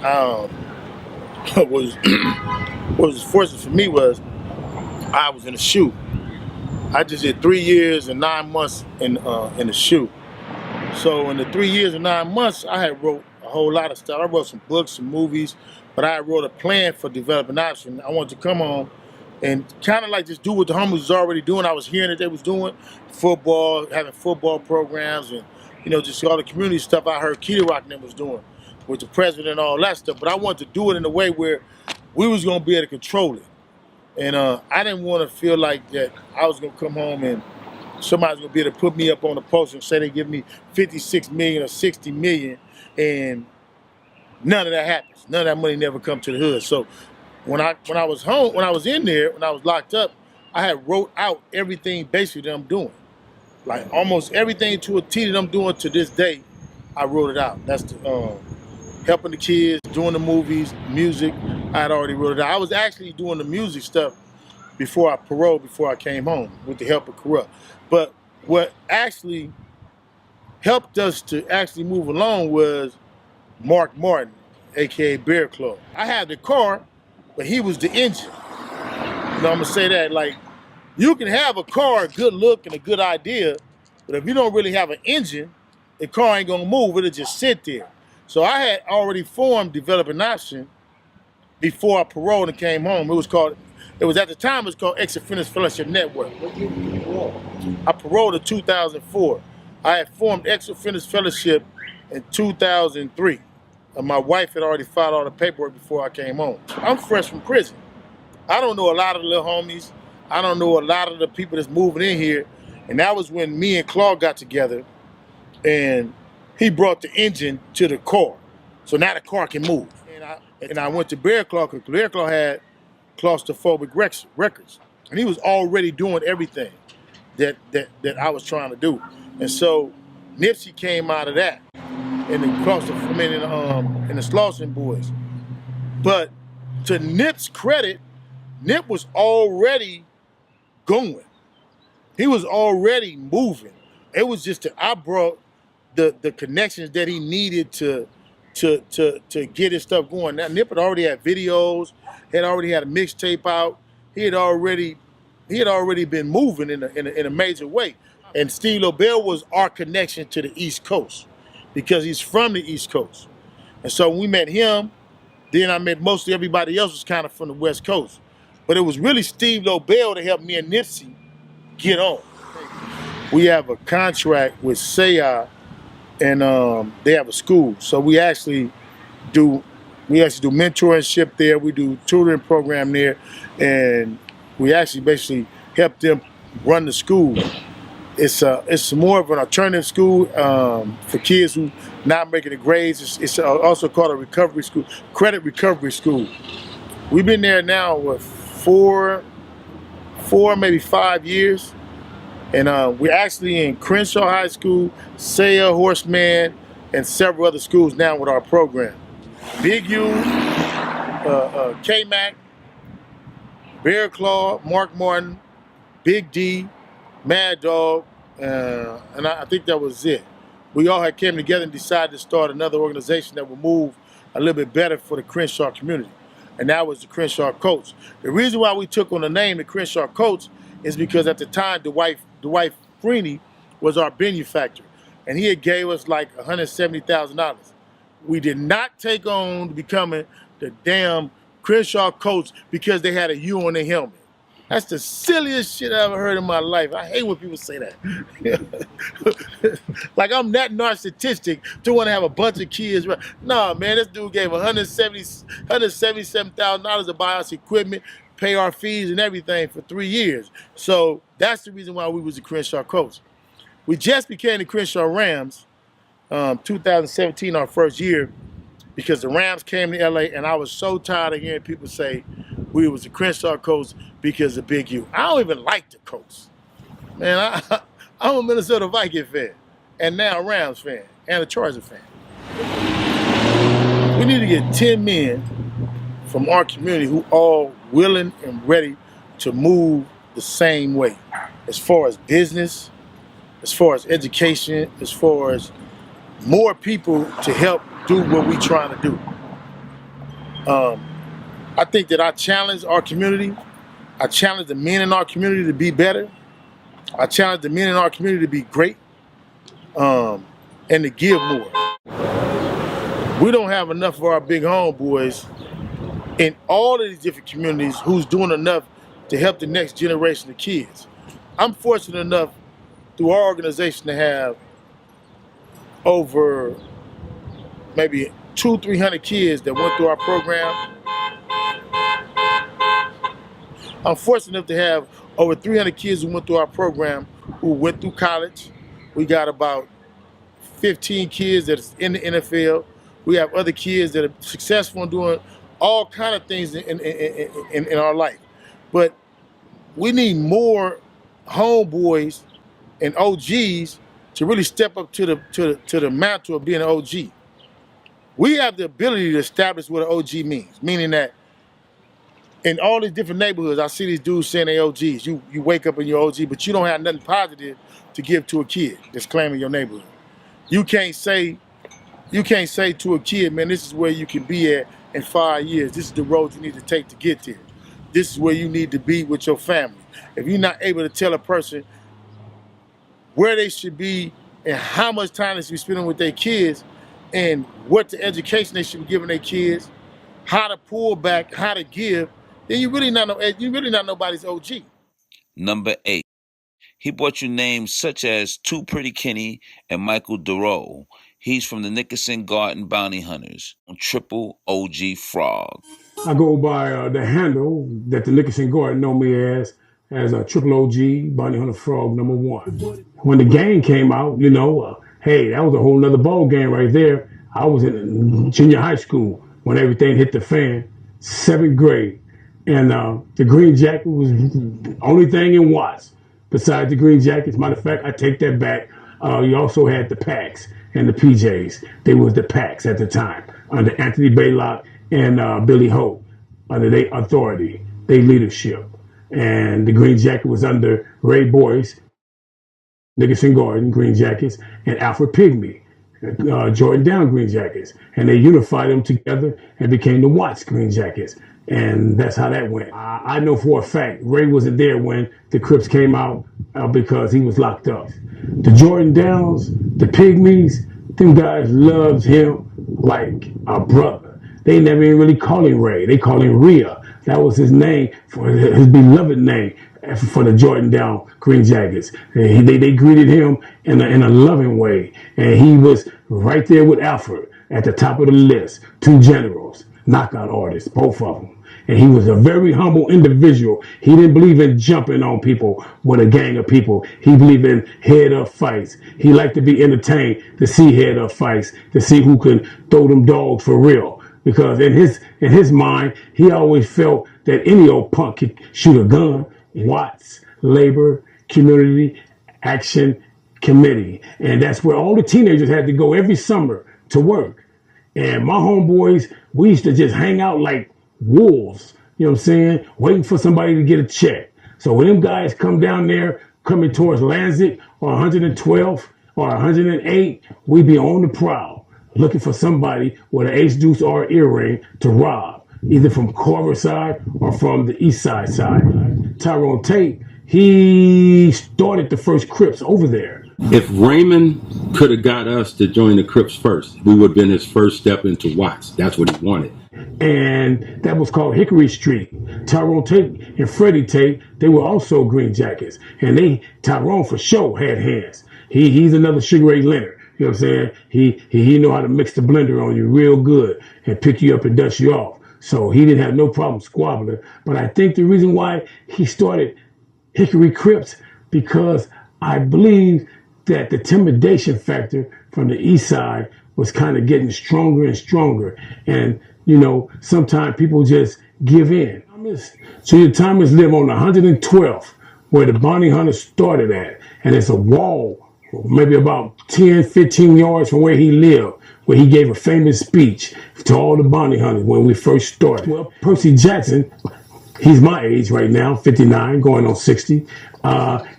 what was fortunate for me was I was in a SHU. I just did 3 years and 9 months in the SHU. So in the 3 years and 9 months, I had wrote a whole lot of stuff. I wrote some books, some movies, but I wrote a plan for developing option. I wanted to come home and kind of like just do what the homies was already doing. I was hearing that they was doing football, having football programs, and just all the community stuff I heard Key Rock and them was doing with the president and all that stuff. But I wanted to do it in a way where we was gonna be able to control it. And I didn't want to feel like that I was gonna come home and somebody's gonna be able to put me up on the poster and say they give me 56 million or 60 million, and none of that happens. None of that money never come to the hood. So when I was home, when I was in there, when I was locked up, I had wrote out everything basically that I'm doing. Like almost everything to a T that I'm doing to this day, I wrote it out. That's the helping the kids, doing the movies, music. I had already wrote it out. I was actually doing the music stuff before I paroled, before I came home with the help of Corrupt. But what actually helped us to actually move along was Mark Martin, AKA Bear Claw. I had the car, but he was the engine. I'm gonna say that, like, you can have a car, a good look and a good idea, but if you don't really have an engine, the car ain't gonna move, it'll just sit there. So I had already formed Developing Option before I paroled and came home. It was at the time, it was called Ex-Offenders Fellowship Network. I paroled in 2004. I had formed Ex-Offenders Fellowship in 2003. My wife had already filed all the paperwork before I came home. I'm fresh from prison. I don't know a lot of the little homies. I don't know a lot of the people that's moving in here. And that was when me and Claude got together and he brought the engine to the car. So now the car can move. And I went to Bear Claw because Bear Claw had claustrophobic records. And he was already doing everything that I was trying to do. And so Nipsey came out of that in the Slauson Boys. But to Nip's credit, Nip was already going. He was already moving. It was just that I brought the connections that he needed to get his stuff going. Now Nip had already had videos, had already had a mixtape out. He had already been moving in a major way. And Steve Lobel was our connection to the East Coast because he's from the East Coast. And so when we met him, then I met mostly everybody else was kind of from the West Coast. But it was really Steve Lobel that helped me and Nipsey get on. We have a contract with Saya, and they have a school. So we actually do mentorship there. We do tutoring program there, and we actually basically help them run the school. It's more of an alternative school for kids who not making the grades. It's also called a recovery school, credit recovery school. We've been there now with four, maybe 5 years. And we're actually in Crenshaw High School, Saya, Horseman, and several other schools now with our program. Big U, K-Mac, Bear Claw, Mark Martin, Big D, Mad Dog, and I think that was it. We all had came together and decided to start another organization that would move a little bit better for the Crenshaw community. And that was the Crenshaw Coats. The reason why we took on the name the Crenshaw Coats is because at the time, Dwight Freeney was our benefactor, and he had gave us like $170,000. We did not take on becoming the damn Crenshaw Coats because they had a U on their helmet. That's the silliest shit I ever heard in my life. I hate when people say that. Like I'm that narcissistic to want to have a bunch of kids. Nah, man, this dude gave $177,000 to buy us equipment, pay our fees and everything for 3 years. So that's the reason why we was the Crenshaw Coats. We just became the Crenshaw Rams 2017, our first year, because the Rams came to LA, and I was so tired of hearing people say we was the Crenshaw coach because of Big U. I don't even like the coach. Man, I'm a Minnesota Viking fan, and now a Rams fan, and a Chargers fan. We need to get 10 men from our community who all willing and ready to move the same way, as far as business, as far as education, as far as more people to help do what we're trying to do. I think that I challenge our community. I challenge the men in our community to be better. I challenge the men in our community to be great, and to give more. We don't have enough of our big homeboys in all of these different communities who's doing enough to help the next generation of kids. I'm fortunate enough through our organization to have over maybe 200-300 kids that went through our program. I'm fortunate enough to have over 300 kids who went through our program who went through college. We got about 15 kids that's in the NFL. We have other kids that are successful in doing all kind of things in our life. But we need more homeboys and OGs to really step up to the mantle of being an OG. We have the ability to establish what an OG means, meaning that in all these different neighborhoods, I see these dudes saying they OGs. You wake up and you're OG, but you don't have nothing positive to give to a kid that's claiming your neighborhood. You can't say to a kid, man, this is where you can be at in 5 years. This is the road you need to take to get there. This is where you need to be with your family. If you're not able to tell a person where they should be and how much time they should be spending with their kids and what the education they should be giving their kids, how to pull back, how to give, then you're really not nobody's OG. Number 8. He brought you names such as Too Pretty Kenny and Michael Duro. He's from the Nickerson Garden Bounty Hunters on Triple OG Frog. I go by the handle that the Nickerson Garden know me as a Triple OG Bounty Hunter Frog #1. When the game came out, hey, that was a whole nother ball game right there. I was in junior high school when everything hit the fan, 7th grade. And the Green Jacket was the only thing in Watts besides the Green Jackets. Matter of fact, I take that back. You also had the Packs and the PJs. They was the Packs at the time under Anthony Baylock and Billy Hope under their authority, their leadership. And the Green Jacket was under Ray Boyce, Nickerson Garden Green Jackets, and Alfred Pygmy, Jordan Down Green Jackets. And they unified them together and became the Watts Green Jackets. And that's how that went. I know for a fact Ray wasn't there when the Crips came out because he was locked up. The Jordan Downs, the Pygmies, them guys loved him like a brother. They never even really called him Ray. They called him Rhea. That was his name, for his beloved name for the Jordan Down Green Jackets. They greeted him in a loving way. And he was right there with Alfred at the top of the list. 2 generals, knockout artists, both of them. And he was a very humble individual. He didn't believe in jumping on people with a gang of people. He believed in head-up fights. He liked to be entertained to see head-up fights, to see who could throw them dogs for real. Because in his mind, he always felt that any old punk could shoot a gun. Watts Labor Community Action Committee. And that's where all the teenagers had to go every summer to work. And my homeboys, we used to just hang out like wolves, you know what I'm saying? Waiting for somebody to get a check. So when them guys come down there, coming towards Lansing or 112 or 108, we be on the prowl, looking for somebody with an ace deuce or earring to rob, either from Corver side or from the east side. Tyrone Tate, he started the first Crips over there. If Raymond could have got us to join the Crips first, we would have been his first step into Watts. That's what he wanted. And that was called Hickory Street. Tyrone Tate and Freddie Tate, they were also Green Jackets. And Tyrone for sure had hands. He's another Sugar Ray Leonard. You know what I'm saying? He know how to mix the blender on you real good and pick you up and dust you off. So he didn't have no problem squabbling. But I think the reason why he started Hickory Crips, because I believe that the intimidation factor from the east side was kind of getting stronger and stronger. And, you know, sometimes people just give in. Junior Thomas lived on 112th, where the bounty hunter started at. And it's a wall, maybe about 10, 15 yards from where he lived, where he gave a famous speech to all the bounty hunters when we first started. Well, Percy Jackson, he's my age right now, 59, going on 60.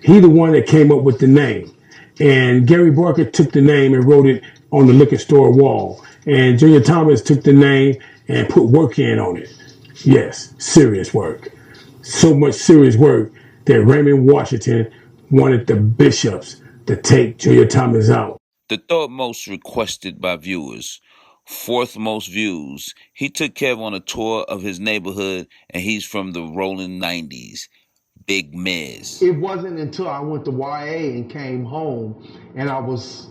He the one that came up with the name. And Gary Barker took the name and wrote it on the liquor store wall. And Junior Thomas took the name and put work in on it. Yes, serious work. So much serious work that Raymond Washington wanted the bishops to take Junior Thomas out. The third most requested by viewers, fourth most views. He took Kev on a tour of his neighborhood, and he's from the rolling 90s. Big Miz. It wasn't until I went to YA and came home, and I was,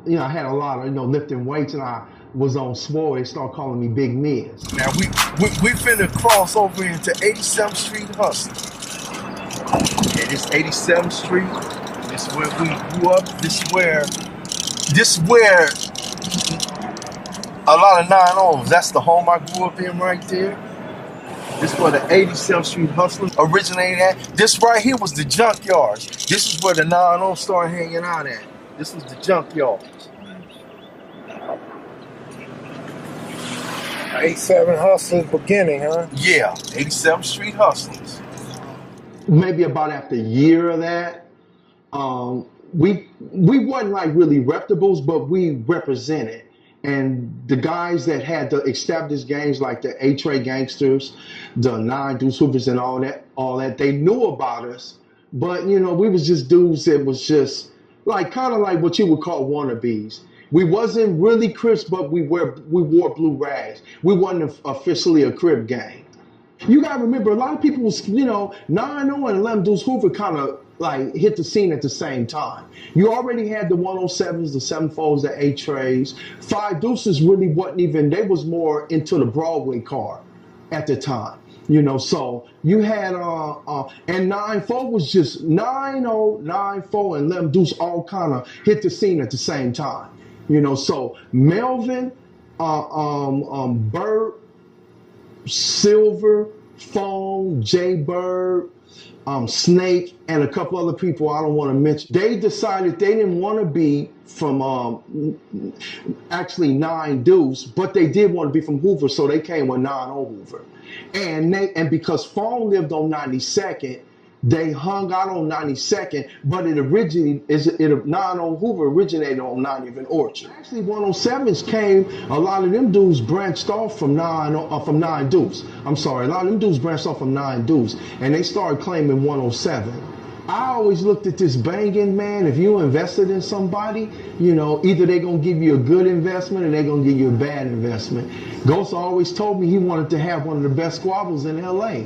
you know, I had a lot of, lifting weights, and I was on swole. They started calling me Big Miz. Now we finna cross over into 87th Street Hustle. And it's 87th Street. This is where we grew up. This is where a lot of 9-0s. That's the home I grew up in right there. This is where the 87th Street Hustlers originated at. This right here was the junkyards. This is where the 9-0 started hanging out at. This was the junkyards. 87 Hustlers beginning, huh? Yeah, 87th Street Hustlers. Maybe about after a year of that, we wasn't like really reputables, but we represented. And the guys that had the established gangs like the A-Trade Gangsters, the 9 Deuce Hoopers and all that, they knew about us. But, we was just dudes that was just like kind of like what you would call wannabes. We wasn't really Crips, but we wore blue rags. We wasn't officially a Crip gang. You gotta remember, a lot of people was, 9-0 and 11 Deuce Hoover kind of like hit the scene at the same time. You already had the 107s, the 7-4s, the 8-trays. 5 Deuces really wasn't even, they was more into the Broadway car at the time. So you had, and 9-4 was just 9-0, 9-4, and 11 Deuce all kind of hit the scene at the same time. So Melvin, Burt, Silver, Phone, Jay Bird, Snake, and a couple other people I don't want to mention. They decided they didn't want to be from actually 9 Deuce, but they did want to be from Hoover, so they came with 9-0 Hoover. And because Phone lived on 92nd, they hung out on 92nd, but it originally 9-0 Hoover originated on 90th and Orchard. Actually, 107s came. A lot of them dudes branched off from 9 Deuce. I'm sorry, a lot of them dudes branched off from 9 Deuce, and they started claiming 107. I always looked at this banging, man. If you invested in somebody, either they're gonna give you a good investment or they're gonna give you a bad investment. Ghost always told me he wanted to have one of the best squabbles in LA.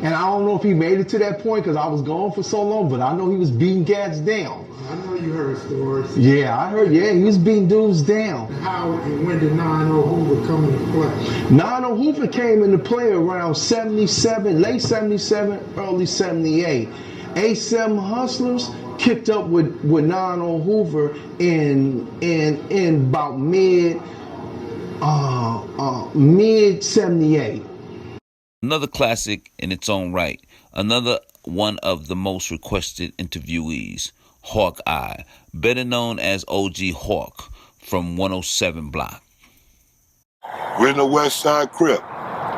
And I don't know if he made it to that point because I was gone for so long, but I know he was beating cats down. I know you heard stories. Yeah, I heard, he was beating dudes down. How and when did 9-0 Hoover come into play? 9-0 Hoover came into play around 77, late 77, early 78. A7 Hustlers kicked up with 9-0 Hoover in about mid 78. Another classic in its own right. Another one of the most requested interviewees, Hawkeye, better known as OG Hawk from 107 Block. We're in the West Side Crip.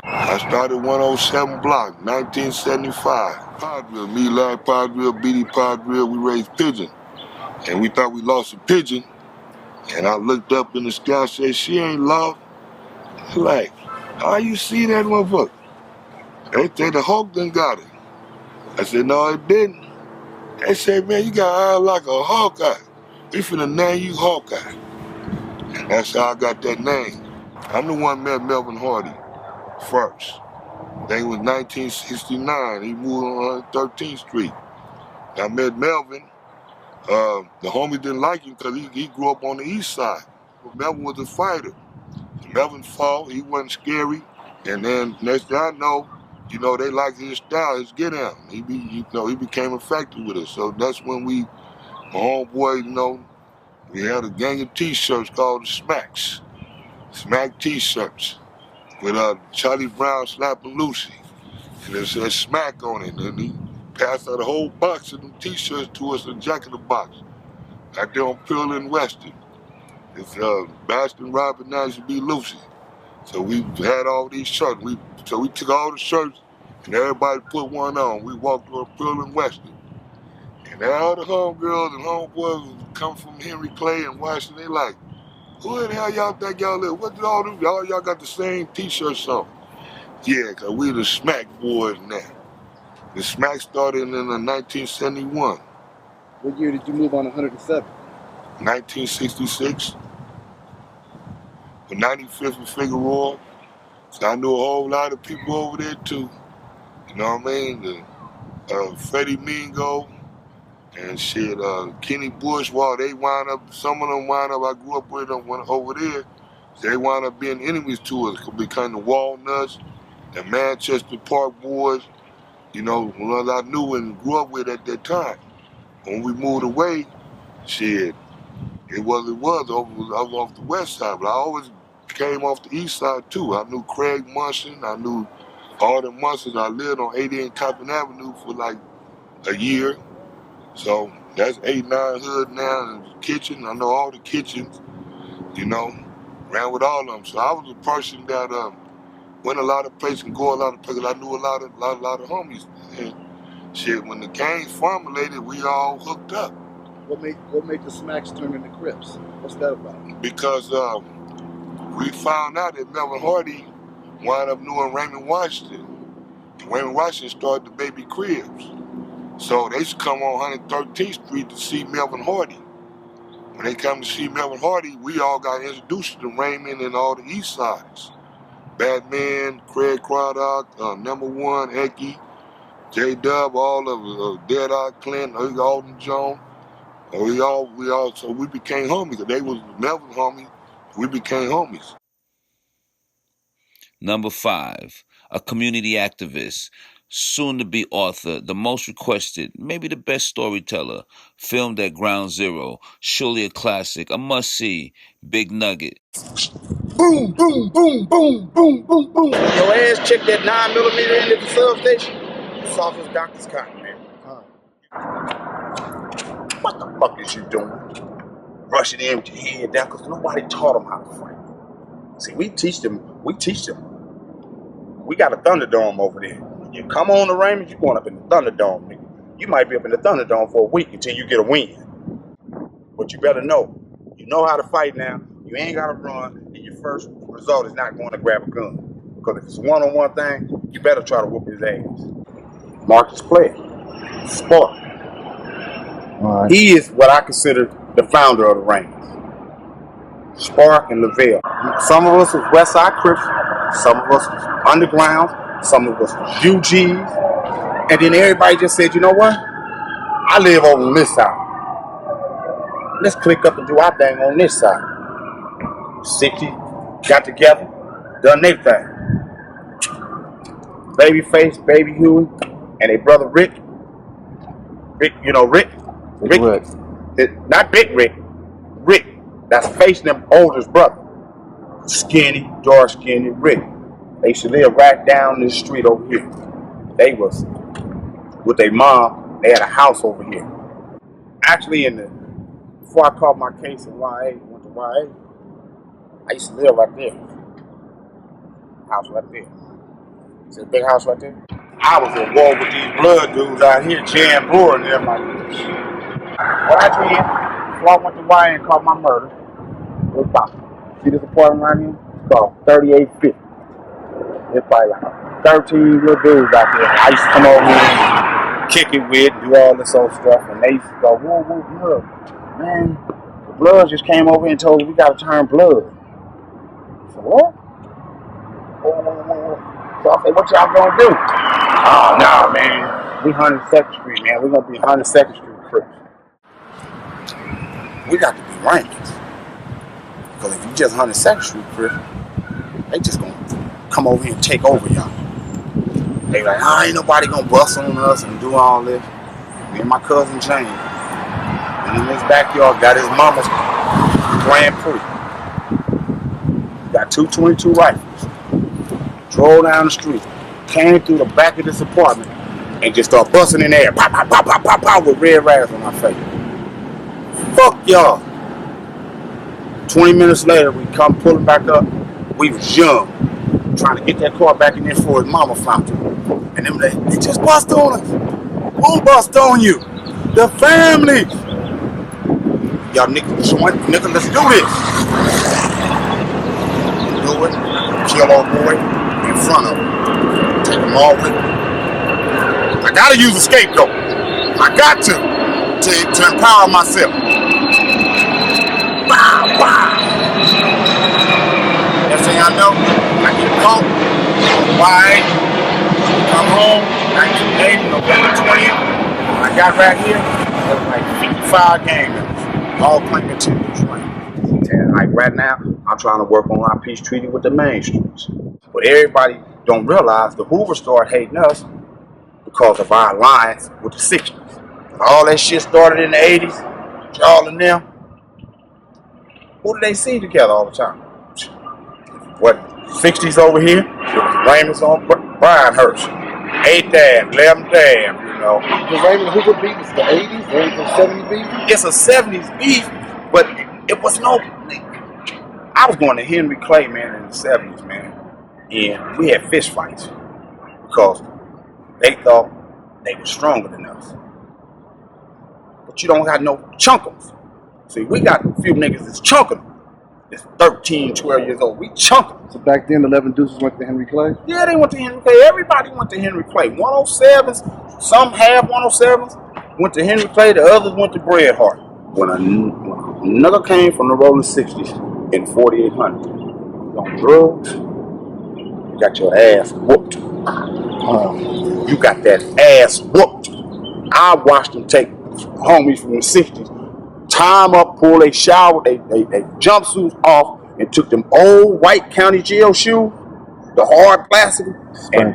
I started 107 Block, 1975. Podville, me, Larry Podville, BD Podville, we raised pigeon. And we thought we lost a pigeon. And I looked up in the sky and said, she ain't lost. Like, how you see that motherfucker? They said the Hawk done got it. I said, no, it didn't. They said, man, you got eyes like a Hawkeye. We finna name you Hawkeye. And that's how I got that name. I'm the one met Melvin Hardy first. That was 1969. He moved on 113th Street. I met Melvin. The homie didn't like him because he grew up on the east side. But Melvin was a fighter. Melvin fought, he wasn't scary. And then next thing I know, they liked his style, his get down. He became effective with us. So that's when my homeboy, We had a gang of T-shirts called the Smacks. Smack T-shirts with Charlie Brown slapping Lucy. And it said Smack on it. And he passed out a whole box of them T-shirts to us in Jack in the Box. Back there on Pearl and Weston. It's Baskin Robin now used to be Lucy. So we had all these shirts. So we took all the shirts and everybody put one on. We walked on Pearl and Weston. And all the homegirls and homeboys come from Henry Clay and Washington. They like, who the hell y'all think y'all live? What did all them? Y'all got the same T-shirts on. Yeah, because we the Smack boys now. The Smack started in 1971. What year did you move on 107? 1966. The 95th and Figueroa. So I knew a whole lot of people over there too. You know what I mean? Freddie Mingo and shit, Kenny Bush, they wind up, some of them wind up, I grew up with them over there. They wind up being enemies to us, becoming the Walnuts, the Manchester Park Boys, you know, ones I knew and grew up with at that time. When we moved away, shit, it was over off the west side, but I always came off the east side too. I knew Craig Munson, I knew all the Munsons. I lived on 88 Coppin Avenue for like a year. So that's 8-9 hood now, and the kitchen, I know all the kitchens, you know, ran with all of them. So I was a person that went a lot of places and go a lot of places. I knew a lot of homies. And shit, when the gang formulated, we all hooked up. What made the Smacks turn into Crips? What's that about? Because we found out that Melvin Hardy wound up knowing Raymond Washington. And Raymond Washington started the Baby Cribs. So they used to come on 113th Street to see Melvin Hardy. When they come to see Melvin Hardy, we all got introduced to Raymond and all the East Sides. Batman, Craig Craddock, Number One, Ecky, J-Dub, all of Dead Eye Clint, Alden Jones. So we became homies. They was Melvin homies. We became homies. Number 5, a community activist, soon to be author, the most requested, maybe the best storyteller, filmed at Ground Zero, surely a classic, a must-see, Big Nugget. Boom, boom, boom, boom, boom, boom, boom. Your ass check that 9mm in at the substation. It's off his doctor's cotton, man. What the fuck is you doing? Rushing in with your head down because nobody taught him how to fight. See, we teach them. We got a Thunderdome over there. You come on the Raymond, you're going up in the Thunderdome, nigga. You might be up in the Thunderdome for a week until you get a win. But you better know. You know how to fight now. You ain't got to run. And your first result is not going to grab a gun. Because if it's a one-on-one thing, you better try to whoop his ass. Marcus Player. Spark. Right. He is what I consider the founder of the Raymond. Spark and Lavelle. Some of us was Westside Crips, some of us was underground, some of us was UGs, and then everybody just said, you know what? I live over on this side. Let's click up and do our thing on this side. 60 got together, done their thing. Babyface, Baby Huey, and their brother Rick. Rick, you know Rick? Rick. Not Big Rick. Rick. That's facing them oldest brother. Skinny, dark skinny Rick. They used to live right down this street over here. They was with their mom, they had a house over here. Actually before I caught my case in YA, went to YA, I used to live right there. House right there. See the big house right there? I was at war with these blood dudes out here, Jan Brewer and them like this. What I did, before I went to YA and caught my murder, it was see this apartment right here? It's called 3850. It's probably like 13 little dudes out there. I used to come over here and kick it with, do all this old stuff, and they used to go, whoa, blood. Man, the Bloods just came over here and told us we gotta turn blood. I said, what? Whoa. So I said, what y'all gonna do? Oh, nah, man. We 102nd Street, man. We're gonna be 102nd Street Crips. We got to be rankings. Because if you just 102nd Street Crip, they just gonna come over here and take over y'all. They like, ain't nobody gonna bust on us and do all this. Me and my cousin James, and in his backyard, got his mama's Grand Prix. Got 222 rifles. Drove down the street. Came through the back of this apartment and just started busting in the air. Pop, pop, pop, pop, pop, pop, with red rags on my face. Fuck y'all. 20 minutes later, we come pulling back up. We was young, trying to get that car back in there before his mama found it. And them, they just bust on us. Who bust on you? The family. Y'all niggas, let's do this. Do it. Kill old boy in front of him. Take them all with me. I gotta use a scapegoat. I got to empower myself. Bow, bow. Next thing I know, I get caught. Why? Come home, 1980, November 20th. I got right here, there was like 55 gang members, all claiming to be trained. And like right now, I'm trying to work on our peace treaty with the main streets. But everybody don't realize the Hoovers started hating us because of our alliance with the 60s. All that shit started in the 80s, y'all and them. Who do they see together all the time? What, 60s over here? It was Raymond's on Brian Hurst. 8th Ave, 11th Ave, you know. The Raymond Hoover beef is the 80s, the 70s beef? It's a 70s beef, but it was no... I was going to Henry Clay, man, in the 70s, man. And we had fist fights because they thought they were stronger than us. But you don't got no chunkers. See, we got a few niggas that's chunking them. It's 13, 12 years old. We chunk them. So back then, 11 Deuces went to Henry Clay? Yeah, they went to Henry Clay. Everybody went to Henry Clay. 107s, some have 107s, went to Henry Clay. The others went to Bret Hart. When another came from the rolling 60s in 4800, on drugs, you got your ass whooped. You got that ass whooped. I watched them take homies from the 60s, tie them up, pull their shower, they jumpsuits off, and took them old white county jail shoes, the hard plastic, and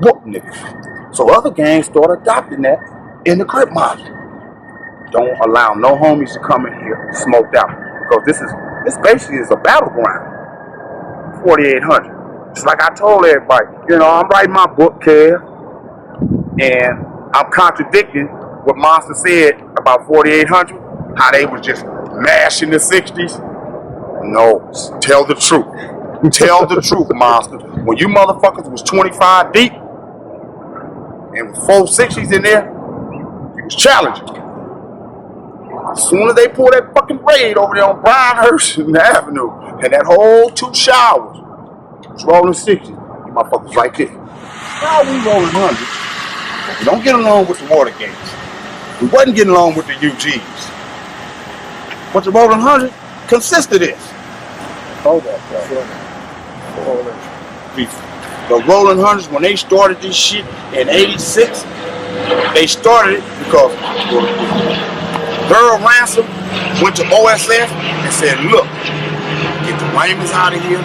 whooped niggas. So other gangs started adopting that in the Crip model. Don't allow no homies to come in here smoked out, because this basically is a battleground. 4800. It's like I told everybody, you know, I'm writing my book, Kev, and I'm contradicting what Monster said about 4800, how they was just mashing the 60s. No, tell the truth. Tell the truth, Monster. When you motherfuckers was 25 deep and with 4 60s in there, you was challenging. As soon as they pulled that fucking raid over there on Brian Hurst and the Avenue, and that whole 2 showers was rolling 60s, you motherfuckers right there. Now we rolling 100. We don't get along with the Watergates. We wasn't getting along with the UGs. But the rolling 100 consists of this. Hold that, bro. The rolling 100s, when they started this shit in 86, they started it because Earl Ransom went to OSF and said, look, get the Raymonds out of here,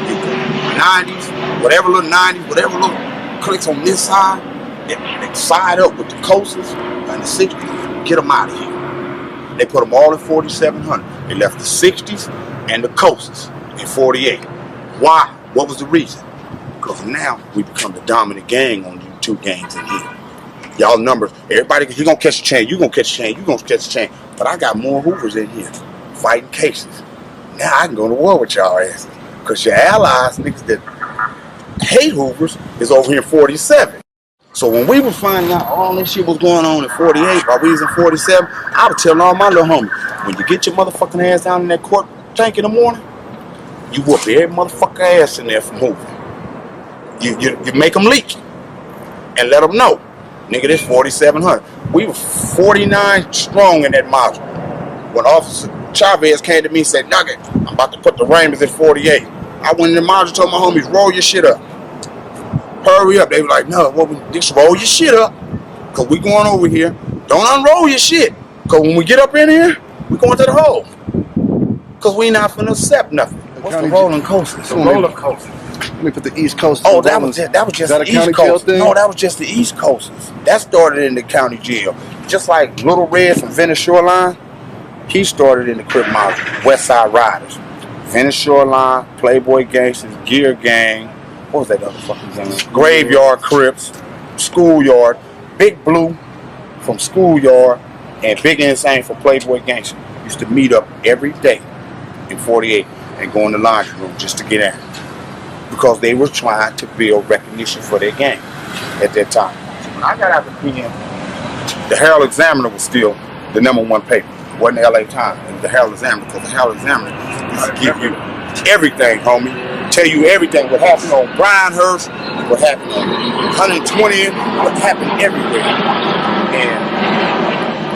get the 90s, whatever little 90s, whatever little clicks on this side, they side up with the coasters and the 60s, get them out of here. They put them all in 4700. They left the 60s and the coasters in 48. Why? What was the reason? Because now we become the dominant gang on you 2 gangs in here. Y'all numbers, everybody, you gonna catch a chain, you gonna catch a chain, you gonna catch a chain. But I got more Hoovers in here fighting cases. Now I can go to war with y'all asses. Because your allies, niggas that hate Hoovers, is over here in 47. So when we were finding out all this shit was going on in 48 while we was in 47, I was telling all my little homies, when you get your motherfucking ass down in that court tank in the morning, you whoop every motherfucker ass in there from Hoover. You make them leak and let them know. Nigga, this 4700. We were 49 strong in that module. When Officer Chavez came to me and said, Nugget, I'm about to put the Raymonds at 48. I went in the module, told my homies, roll your shit up. Hurry up. They were like, no, just roll your shit up. Because we going over here. Don't unroll your shit. Because when we get up in here, we going to the hole. Because we not finna accept nothing. What's the rolling coasters? The roller coasters. Let me put the East Coast. Oh, that was just the East Coast. No, that was just the East Coasters. That started in the county jail. Just like Little Red from Venice Shoreline. He started in the Crip model, West Side Riders. Venice Shoreline, Playboy Gangsters, Gear Gang, what was that other fucking gang? Graveyard Crips, Schoolyard, Big Blue from Schoolyard, and Big Insane from Playboy Gangsters. Used to meet up every day in 48 and go in the laundry room just to get at it. Because they were trying to build recognition for their gang at that time. So when I got out the PM, the Herald Examiner was still the #1 paper. It wasn't the LA Times, it was the Herald Examiner, because the Herald Examiner used to give you everything, homie. Tell you everything, what happened on Bryanhurst, what happened on 120th, what happened everywhere. And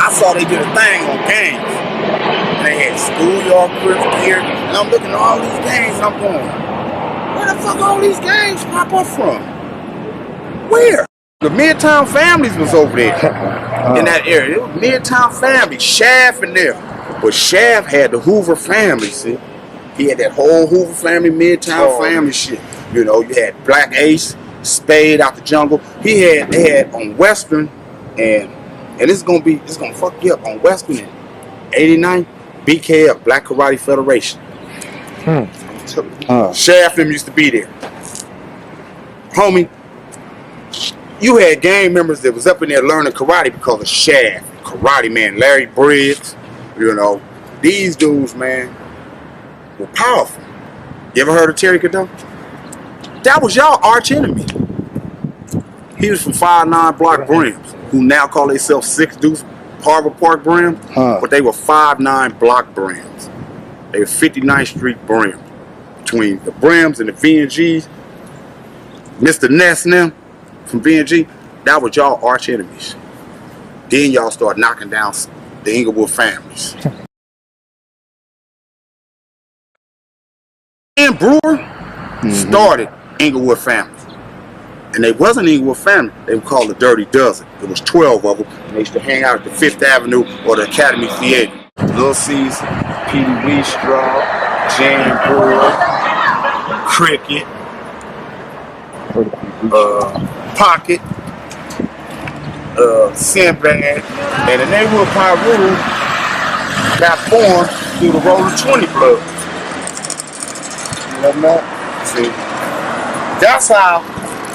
I saw they did a thing on gangs. And they had Schoolyard Crips here, and I'm looking at all these gangs, and I'm going, where the fuck all these gangs pop up from? Where? The Midtown Families was over there in that area. It was Midtown Families, Shaft in there. But Shaft had the Hoover family, see? He had that whole Hoover family, Midtown family shit. You know, you had Black Ace, Spade out the jungle. They had on Western, and it's gonna fuck you up, on Western in 89, BKF, Black Karate Federation. Shaft them used to be there. Homie, you had gang members that was up in there learning karate because of Shaft, Karate Man, Larry Briggs, you know. These dudes, man, were powerful. You ever heard of Terry Cadon? That was y'all arch enemy. He was from 5'9" Block Brims, who now call themselves 6 Deuce Harbor Park Brim, but they were 5'9" Block Brims. They were 59th Street Brim. Between the Brims and the V&Gs, Mr. Ness and them from V&G, that was y'all arch enemies. Then y'all start knocking down the Inglewood families. And Brewer started Inglewood families. And they wasn't Inglewood family, they were called the Dirty Dozen. There was 12 of them, and they used to hang out at the 5th Avenue or the Academy Theater. Little Caesar, Petey Weestraw, Jan Brewer, Cricket, Pocket, Sinbad, and the neighborhood Pyru got formed through the Roller 20 Club. You know that? See, that's how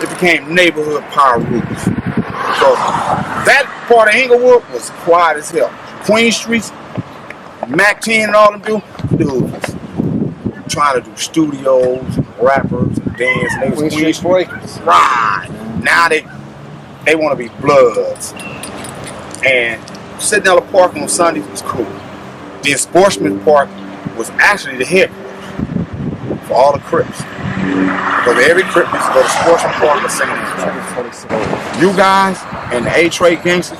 it became neighborhood Pyru. So that part of Inglewood was quiet as hell. Queen Street, Mac 10 and all them dudes trying to do studios, and rappers, and dance, and they was Queen Street breakers. Right. Now they want to be Bloods. And sitting at the park on Sundays was cool. Then Sportsman Park was actually the headquarters for all the Crips. Because every Crip used to go to Sportsman Park or St. Andrews. You guys and the A-Trade gangsters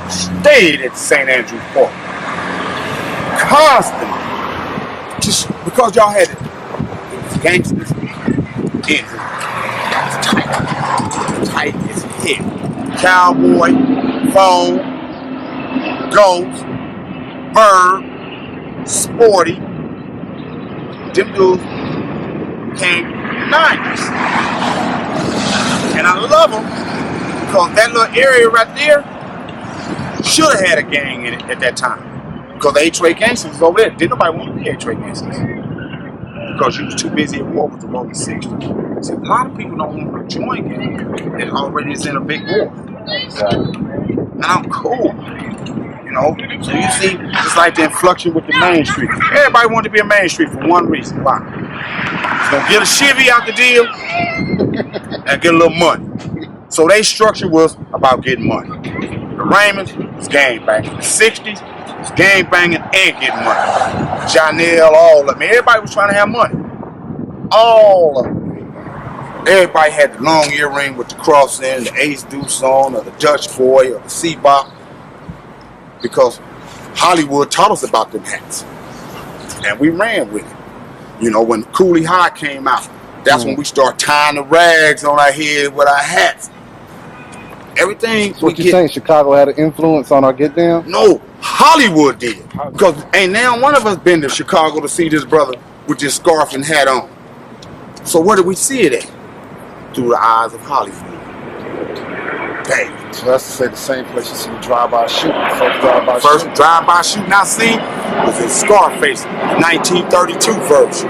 stayed at St. Andrews Park. Constantly. Just because y'all had it. It was gangsters. It was tight as hell. Cowboy, Phone, Ghost, Bird, Sporty. Them dudes came in the 90s. And I love them because that little area right there should have had a gang in it at that time. Because the A-Trade gangsters was over there. Didn't nobody want to be A-Trade gangsters. Because you was too busy at war with the Rolling 60s. See, a lot of people don't want to join gangs that already is in a big war. And I'm cool. You know? So you see, it's like the inflection with the Main Street. Everybody wanted to be a Main Street for one reason. Why? It's going to get a Chevy out the deal and get a little money. So their structure was about getting money. The Raymonds was gang banging. The 60s was gang banging and getting money. Janelle, all of them. Everybody was trying to have money. All of them. Everybody had the long earring with the cross in, the Ace Deuce on, or the Dutch boy, or the Seabach. Because Hollywood taught us about them hats. And we ran with it. You know, when Cooley High came out, that's when we start tying the rags on our head with our hats. Everything. So what you saying, Chicago had an influence on our get down? No, Hollywood did. Because ain't now one of us been to Chicago to see this brother with this scarf and hat on. So where did we see it at? Through the eyes of Hollywood. paved. So that's to say the same place you see the drive-by shooting. First drive-by shooting I seen was in Scarface, the 1932 version.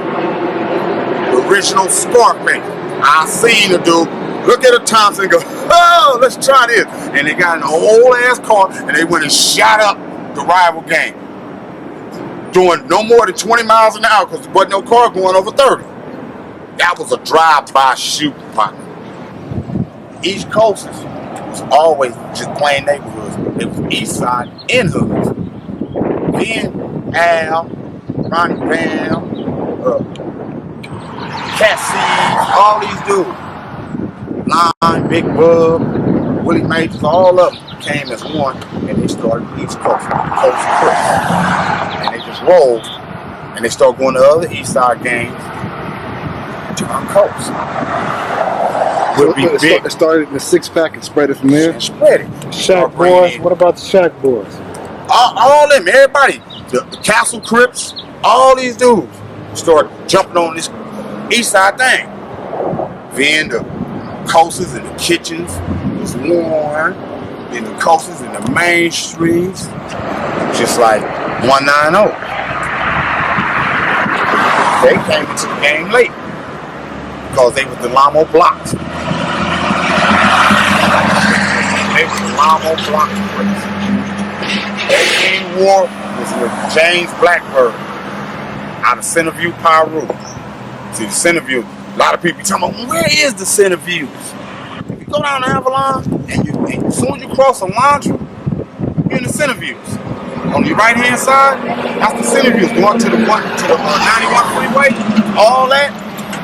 The original Scarface. I seen the dude look at a Thompson and go, oh, let's try this. And they got in an old ass car and they went and shot up the rival gang. Doing no more than 20 miles an hour because there wasn't no car going over 30. That was a drive-by shooting, partner. East Coast was always just plain neighborhoods. It was East Side and hoods. Then Al, Ronnie Bam, Cassie, all these dudes. Line, Big Bub, Willie Majors, all of them came as one and they started East Coast, Coast Crips. And they just rolled and they started going to other East Side gangs to our coast. So it started in the 6-pack and spread it from there? Spread it. Shack Boys, what about the Shack Boys? All them, everybody. The Castle Crips, all these dudes started jumping on this East Side thing. Then the coasters and the kitchens was worn. Then the coasters and the main streets, just like 190. They came into the game late because they was the Lamo Blocks. They was the Lamo Block Crips. That main war was with James Blackbird out of Centerview, Peru. See, the Centerview, a lot of people be talking about, where is the Centerviews? If you go down to Avalon, and as soon as you cross a laundry, you're in the Centerviews. On your right-hand side, that's the Centerviews. Going to the 91 freeway, all that,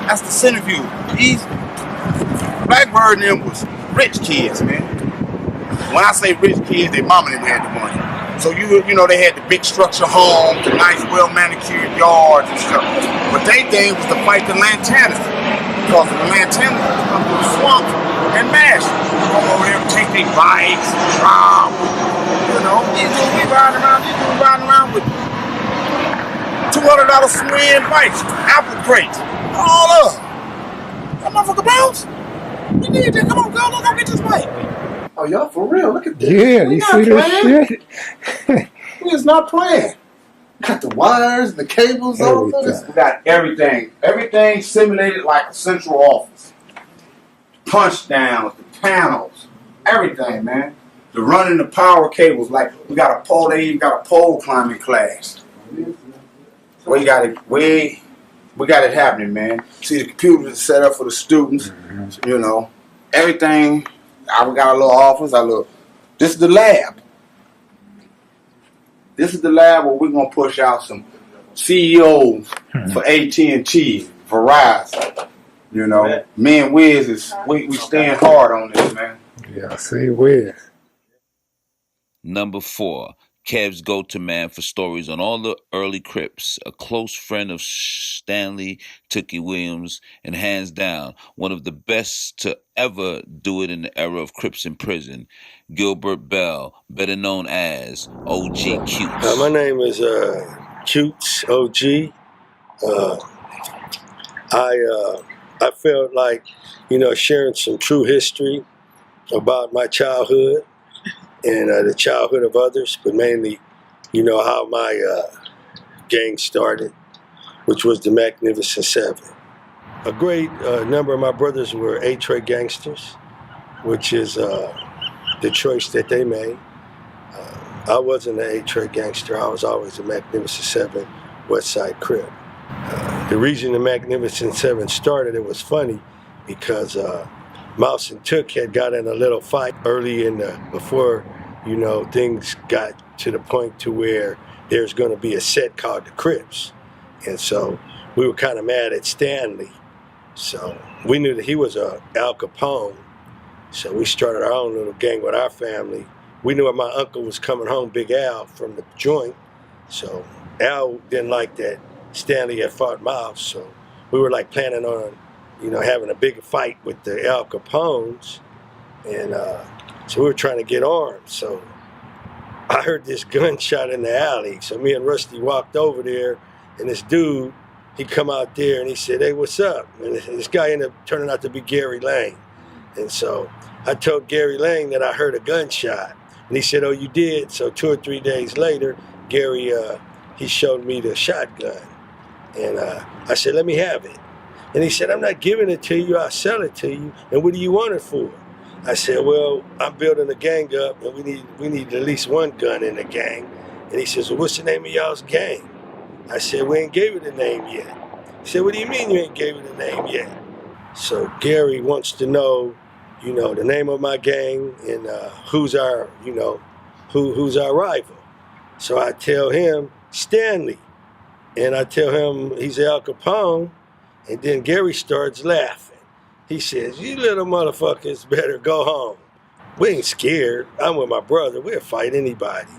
that's the Centerview. These Blackbird and them was rich kids, man. When I say rich kids, their mama didn't have the money. So you know they had the big structure homes, the nice, well-manicured yards and stuff. But they thing was to fight the Lantanas. Because the Lantanas would come through the swamp and mash them. Go over there and take their bikes, rob. You know, these dudes be riding around with $200 swing bikes, apple crates, all up. That motherfucker bounce. We need that. Come on, go get this bike. Oh, y'all for real? Look at this. Yeah, you see this shit? We is not playing. Got the wires and the cables, all of this. We got everything. Everything simulated like a central office. Punch downs, the panels, everything, man. The running the power cables, like we got a pole. They even got a pole climbing class. We got it happening, man. See, the computers are set up for the students. You know, everything. We got a little office. This is the lab. This is the lab where we're gonna push out some CEOs for AT&T, Verizon. You know, me and Wiz we stand hard on this, man. Yeah, see Wiz. Number 4, Kev's go-to man for stories on all the early Crips, a close friend of Stanley Tookie Williams, and hands down, one of the best to ever do it in the era of Crips in prison, Gilbert Bell, better known as OG Cutes. My name is Cutes, OG. I felt like, sharing some true history about my childhood and the childhood of others, but mainly, how my gang started, which was the Magnificent Seven. A great number of my brothers were A-Tray gangsters, which is the choice that they made. I wasn't an A-Tray gangster. I was always a Magnificent Seven West Side Crip. The reason the Magnificent Seven started, it was funny because Mouse and Took had got in a little fight early before things got to the point to where there's going to be a set called the Crips. And so we were kind of mad at Stanley. So we knew that he was a Al Capone. So we started our own little gang with our family. We knew my uncle was coming home, Big Al, from the joint. So Al didn't like that Stanley had fought Mouse. So we were like planning on, having a big fight with the Al Capones. And so we were trying to get armed. So I heard this gunshot in the alley. So me and Rusty walked over there, and this dude, he come out there and he said, "Hey, what's up?" And this guy ended up turning out to be Gary Lane. And so I told Gary Lang that I heard a gunshot. And he said, oh, you did? So 2 or 3 days later, Gary, he showed me the shotgun. And I said, let me have it. And he said, I'm not giving it to you, I'll sell it to you. And what do you want it for? I said, well, I'm building a gang up and we need at least one gun in the gang. And he says, well, what's the name of y'all's gang? I said, we ain't gave it a name yet. He said, what do you mean you ain't gave it a name yet? So Gary wants to know, the name of my gang and who's our, who's our rival. So I tell him, Stanley. And I tell him he's Al Capone. And then Gary starts laughing. He says, you little motherfuckers better go home. We ain't scared. I'm with my brother. We'll fight anybody.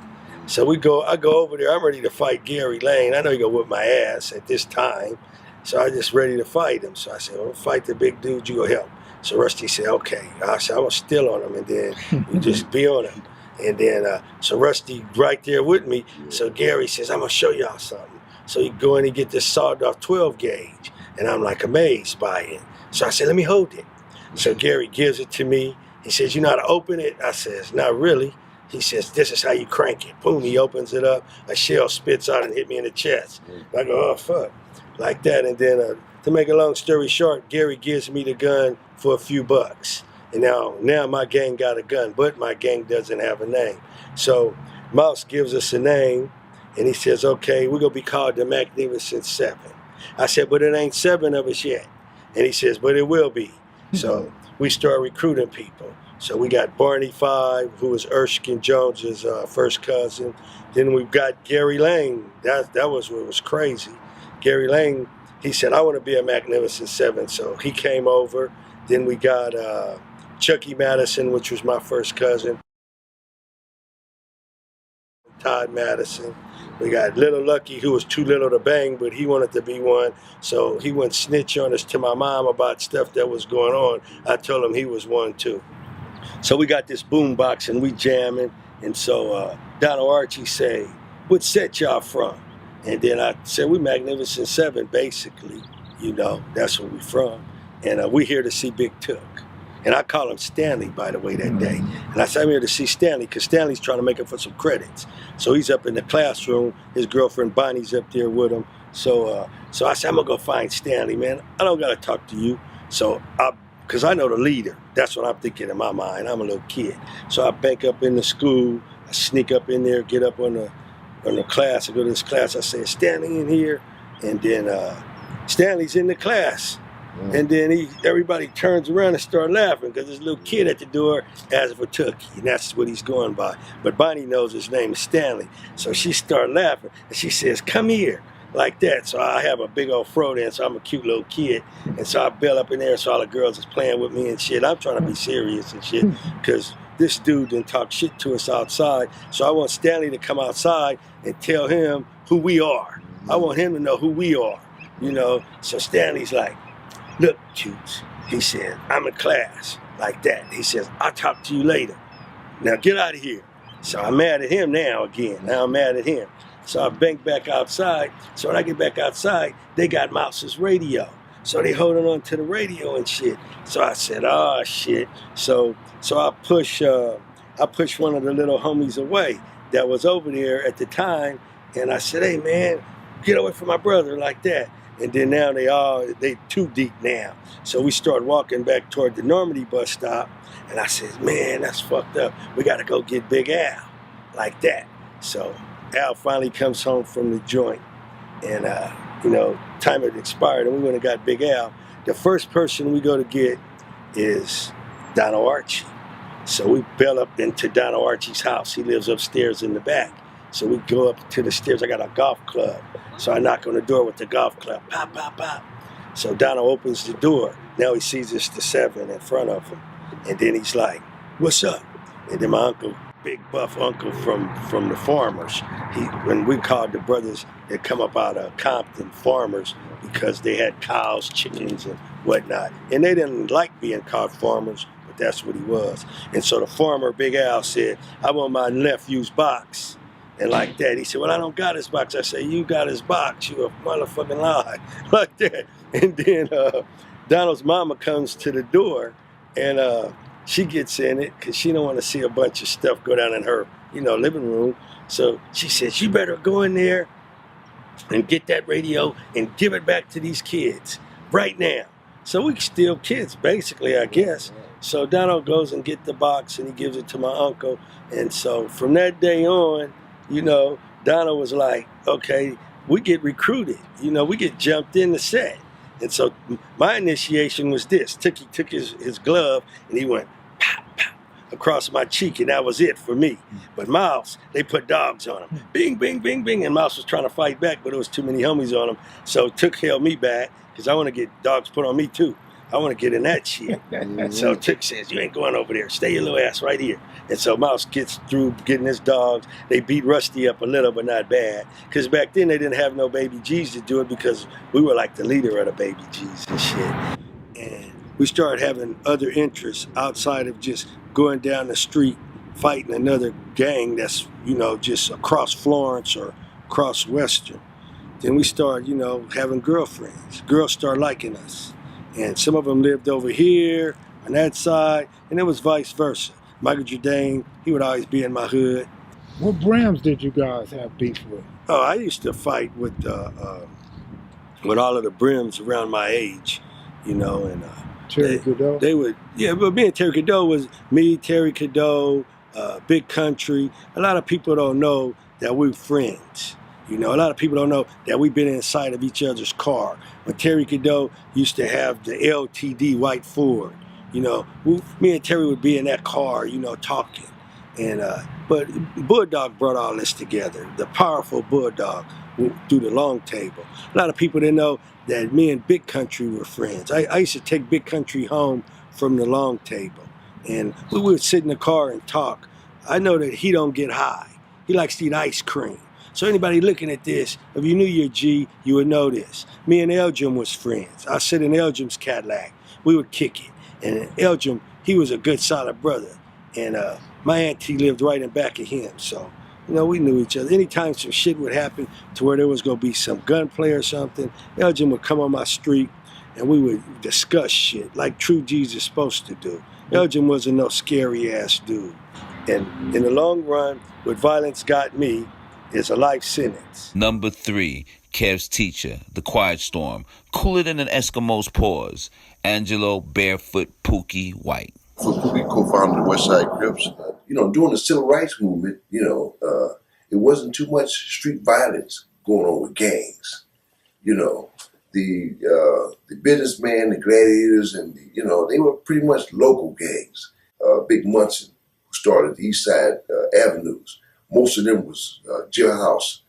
So I go over there. I'm ready to fight Gary Lane. I know he gonna whip my ass at this time. So I just ready to fight him. So I said, well, fight the big dude, you go help. So Rusty said, okay. I said, I'm gonna steal on him and then you just be on him. And then, so Rusty right there with me. So Gary says, I'm gonna show y'all something. So he go in and get this sawed-off 12 gauge. And I'm like amazed by it. So I said, let me hold it. So Gary gives it to me. He says, you know how to open it? I says, not really. He says, this is how you crank it. Boom, he opens it up. A shell spits out and hit me in the chest. I go, oh, fuck. Like that. And then to make a long story short, Gary gives me the gun for a few bucks. And now my gang got a gun, but my gang doesn't have a name. So Mouse gives us a name, and he says, okay, we're going to be called the Magnificent Seven. I said, but it ain't 7 of us yet. And he says, but it will be. So we start recruiting people. So we got Barney Five, who was Erskine Jones's first cousin. Then we've got Gary Lane. That was what was crazy. Gary Lane, he said, I want to be a Magnificent Seven. So he came over. Then we got Chucky Madison, which was my first cousin. Todd Madison. We got Little Lucky, who was too little to bang, but he wanted to be one. So he went snitch on us to my mom about stuff that was going on. I told him he was one too. So we got this boom box and we jamming. And so Donald Archie say, what set y'all from? And then I said, we Magnificent Seven, basically. That's where we from. And we here to see Big Took. And I call him Stanley, by the way, that day. And I said, I'm here to see Stanley, because Stanley's trying to make it for some credits. So he's up in the classroom. His girlfriend Bonnie's up there with him. So I said, I'm going to go find Stanley, man. I don't got to talk to you. So because I know the leader. That's what I'm thinking in my mind. I'm a little kid. So I bank up in the school. I sneak up in there, get up on the class. I go to this class. I say, is Stanley in here? And then Stanley's in the class. And then everybody turns around and start laughing because this little kid at the door asks for Tookie, and that's what he's going by. But Bonnie knows his name is Stanley. So she started laughing, and she says, come here, like that. So I have a big old fro then, so I'm a cute little kid. And so I bail up in there, so all the girls is playing with me and shit. I'm trying to be serious and shit because this dude didn't talk shit to us outside. So I want Stanley to come outside and tell him who we are. I want him to know who we are, So Stanley's like, look, Toots, he said, I'm in class, like that. He says, I'll talk to you later. Now get out of here. So I'm mad at him now again. Now I'm mad at him. So I bank back outside. So when I get back outside, they got Mouse's radio. So they holding on to the radio and shit. So I said, oh, shit. So I push one of the little homies away that was over there at the time. And I said, hey, man, get away from my brother, like that. And then now they too deep now. So we start walking back toward the Normandy bus stop. And I said, man, that's fucked up. We got to go get Big Al, like that. So Al finally comes home from the joint. And, time had expired and we went and got Big Al. The first person we go to get is Donald Archie. So we bail up into Donald Archie's house. He lives upstairs in the back. So we go up to the stairs. I got a golf club. So I knock on the door with the golf club. Pop, pop, pop. So Donald opens the door. Now he sees us the 7 in front of him. And then he's like, what's up? And then my uncle, big buff uncle from the farmers, when we called the brothers that come up out of Compton farmers because they had cows, chickens, and whatnot. And they didn't like being called farmers, but that's what he was. And so the farmer, Big Al, said, I want my nephew's box. And like that, he said, well, I don't got his box. I said, you got his box. You a motherfucking lie. Like that. And then Donald's mama comes to the door And she gets in it because she don't want to see a bunch of stuff go down in her, living room. So she says, you better go in there and get that radio and give it back to these kids right now. So we steal kids, basically, I guess. So Donald goes and get the box and he gives it to my uncle. And so from that day on, Donald was like, okay, we get recruited. We get jumped in the set. And so my initiation was this. He took his glove and he went across my cheek, and that was it for me. But Miles, they put dogs on him. Bing, bing, bing, bing. And Miles was trying to fight back, but there was too many homies on him. So Took held me back because I want to get dogs put on me too. I want to get in that shit. And so Took says, you ain't going over there. Stay your little ass right here. And so Mouse gets through getting his dogs. They beat Rusty up a little, but not bad. Because back then they didn't have no Baby G's to do it because we were like the leader of the Baby G's and shit. And we started having other interests outside of just going down the street fighting another gang that's, just across Florence or across Western. Then we started, having girlfriends. Girls started liking us. And some of them lived over here on that side, and it was vice versa. Michael Jordan, he would always be in my hood. What brands did you guys have beef with? Oh, I used to fight with all of the brims around my age, and Terry Cadeau? They would, but me and Terry Cadeau was me, Terry Cadeau, Big Country. A lot of people don't know that we're friends. A lot of people don't know that we've been inside of each other's car. When Terry Cadeau used to have the LTD white Ford, me and Terry would be in that car, talking. And but Bulldog brought all this together. The powerful Bulldog through the long table. A lot of people didn't know that me and Big Country were friends. I used to take Big Country home from the long table, and we would sit in the car and talk. I know that he don't get high. He likes to eat ice cream. So anybody looking at this, if you knew your G, you would know this. Me and Elgin was friends. I sit in Elgin's Cadillac. We would kick it. And Elgin, he was a good, solid brother. And my auntie lived right in back of him. So, we knew each other. Anytime some shit would happen to where there was going to be some gunplay or something, Elgin would come on my street and we would discuss shit like true G's is supposed to do. Elgin wasn't no scary-ass dude. And in the long run, what violence got me is a life sentence. Number 3, Kev's teacher, The Quiet Storm, cooler than an Eskimo's paws, Angelo Barefoot Pookie White. Pookie co-founded the West Side Crips. During the civil rights movement, it wasn't too much street violence going on with gangs. The businessmen, the gladiators, and they were pretty much local gangs. Big Munson, who started the East Side avenues. Most of them was jailhouse,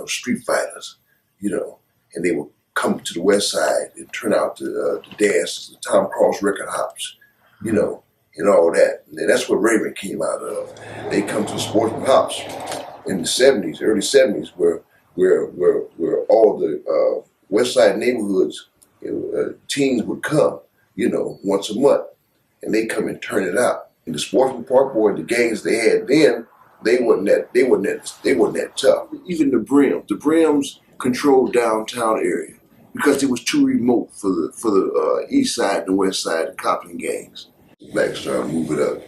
street fighters, and they would come to the West Side and turn out to dance, the Tom Cross record hops, and all that. And that's what Raymond came out of. They come to the sporting hops in the 70s, early 70s, where all the West Side neighborhoods, teens would come, once a month, and they come and turn it out. And the Sportsman Park Boy, the gangs they had then, they wasn't that tough. Even the Brims controlled downtown area because it was too remote for the East Side and the West Side, the Compton gangs. Blacks started moving up,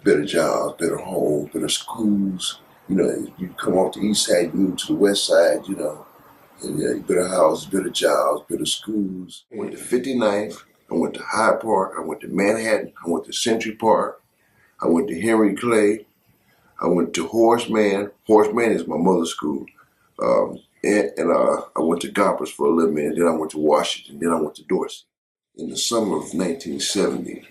better jobs, better homes, better schools. You come off the East Side, you move to the West Side, and better houses, better jobs, better schools. I went to 59th, I went to Hyde Park, I went to Manhattan, I went to Century Park, I went to Henry Clay, I went to Horseman. Horseman is my mother's school. And I went to Gompers for a little minute, then I went to Washington, then I went to Dorsey. In the summer of 1970,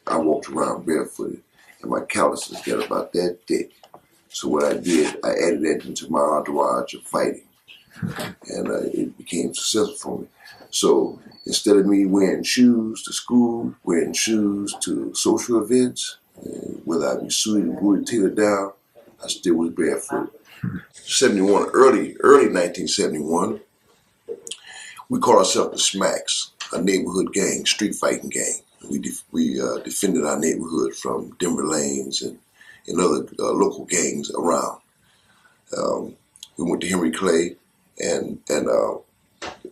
I walked around barefooted, and my calluses got about that thick. So what I did, I added that into my entourage of fighting, and it became successful for me. So instead of me wearing shoes to school, wearing shoes to social events, whether I be suited and booted tailored down, I still was barefoot. 71, early 1971, we called ourselves the Smacks, a neighborhood gang, street fighting gang. We defended our neighborhood from Denver Lanes and other local gangs around. We went to Henry Clay, and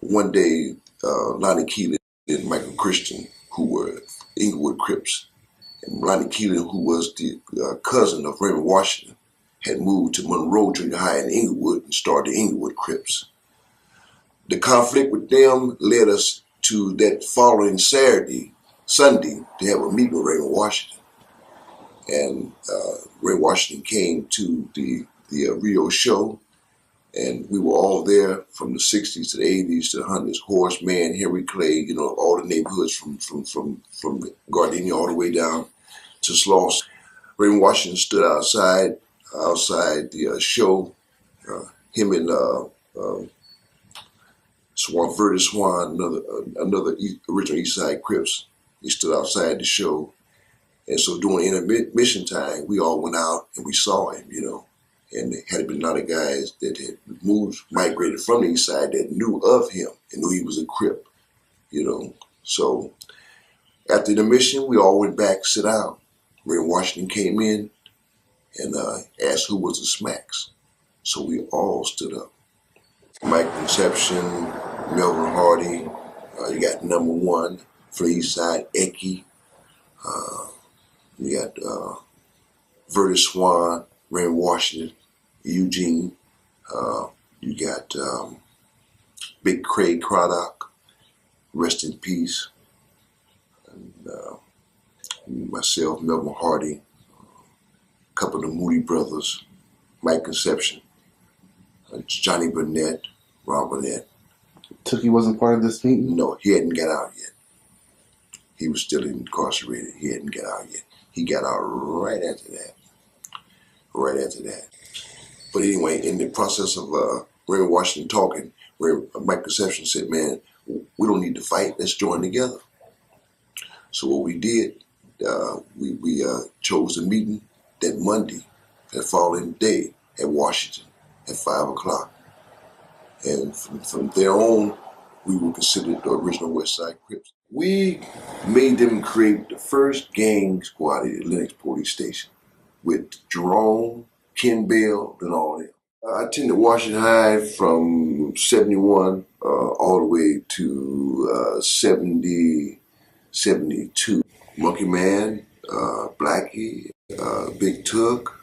one day Lonnie Keelan and Michael Christian, who were Inglewood Crips. And Lonnie Keelan, who was the cousin of Raymond Washington, had moved to Monroe Junior High in Inglewood and started the Inglewood Crips. The conflict with them led us to that following Sunday, to have a meeting with Raymond Washington. And Ray Washington came to the Rio show, and we were all there from the 60s to the 80s to the 100s. Horace Mann, Henry Clay, you know, all the neighborhoods from Gardenia all the way down to Sloss. Raymond Washington stood outside the show. Him and Verdi Swan, another original East Side Crips. He stood outside the show. And so during intermission time, we all went out and we saw him, you know. And there had been a lot of guys that had migrated from the East Side that knew of him and knew he was a Crip, you know. So after the intermission, we all went back, sit down. Raymond Washington came in and asked who was the Smacks. So we all stood up. Mike Conception, Melvin Hardy, you got number one for the East Side, Eki. You got Verdi Swan, Raymond Washington, Eugene. You got Big Craig Craddock, rest in peace. And myself, Melvin Hardy, a couple of the Moody brothers, Mike Conception, Johnny Burnett, Rob Burnett. Tookie wasn't part of this meeting? No, he hadn't got out yet. He was still incarcerated. He hadn't got out yet. He got out right after that. Right after that. But anyway, in the process of Raymond Washington talking, Mike Conception said, man, we don't need to fight. Let's join together. So what we did, we chose a meeting that Monday, that following day at Washington at 5 o'clock. And from there on, we were considered the original West Side Crips. We made them create the first gang squad at Lenox Police Station with Jerome, Ken Bell, and all them. I attended Washington High from 71 all the way to 70, 72. Monkey Man, Blackie, Big Took,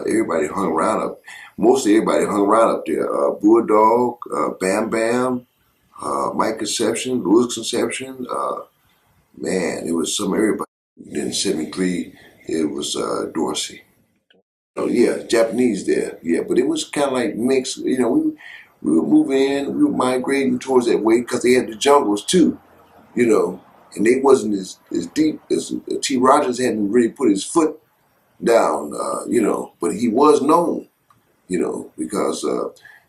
everybody hung around up. Mostly everybody hung around up there. Bulldog, Bam Bam, Mike Conception, Louis Conception. Man, it was some everybody. Then 73, it was Dorsey. Oh yeah, Japanese there. Yeah, but it was kind of like mixed. You know, we were moving in, we were migrating towards that way because they had the jungles too. You know, and they wasn't as deep as T. Rogers hadn't really put his foot down. You know, but he was known. You know, because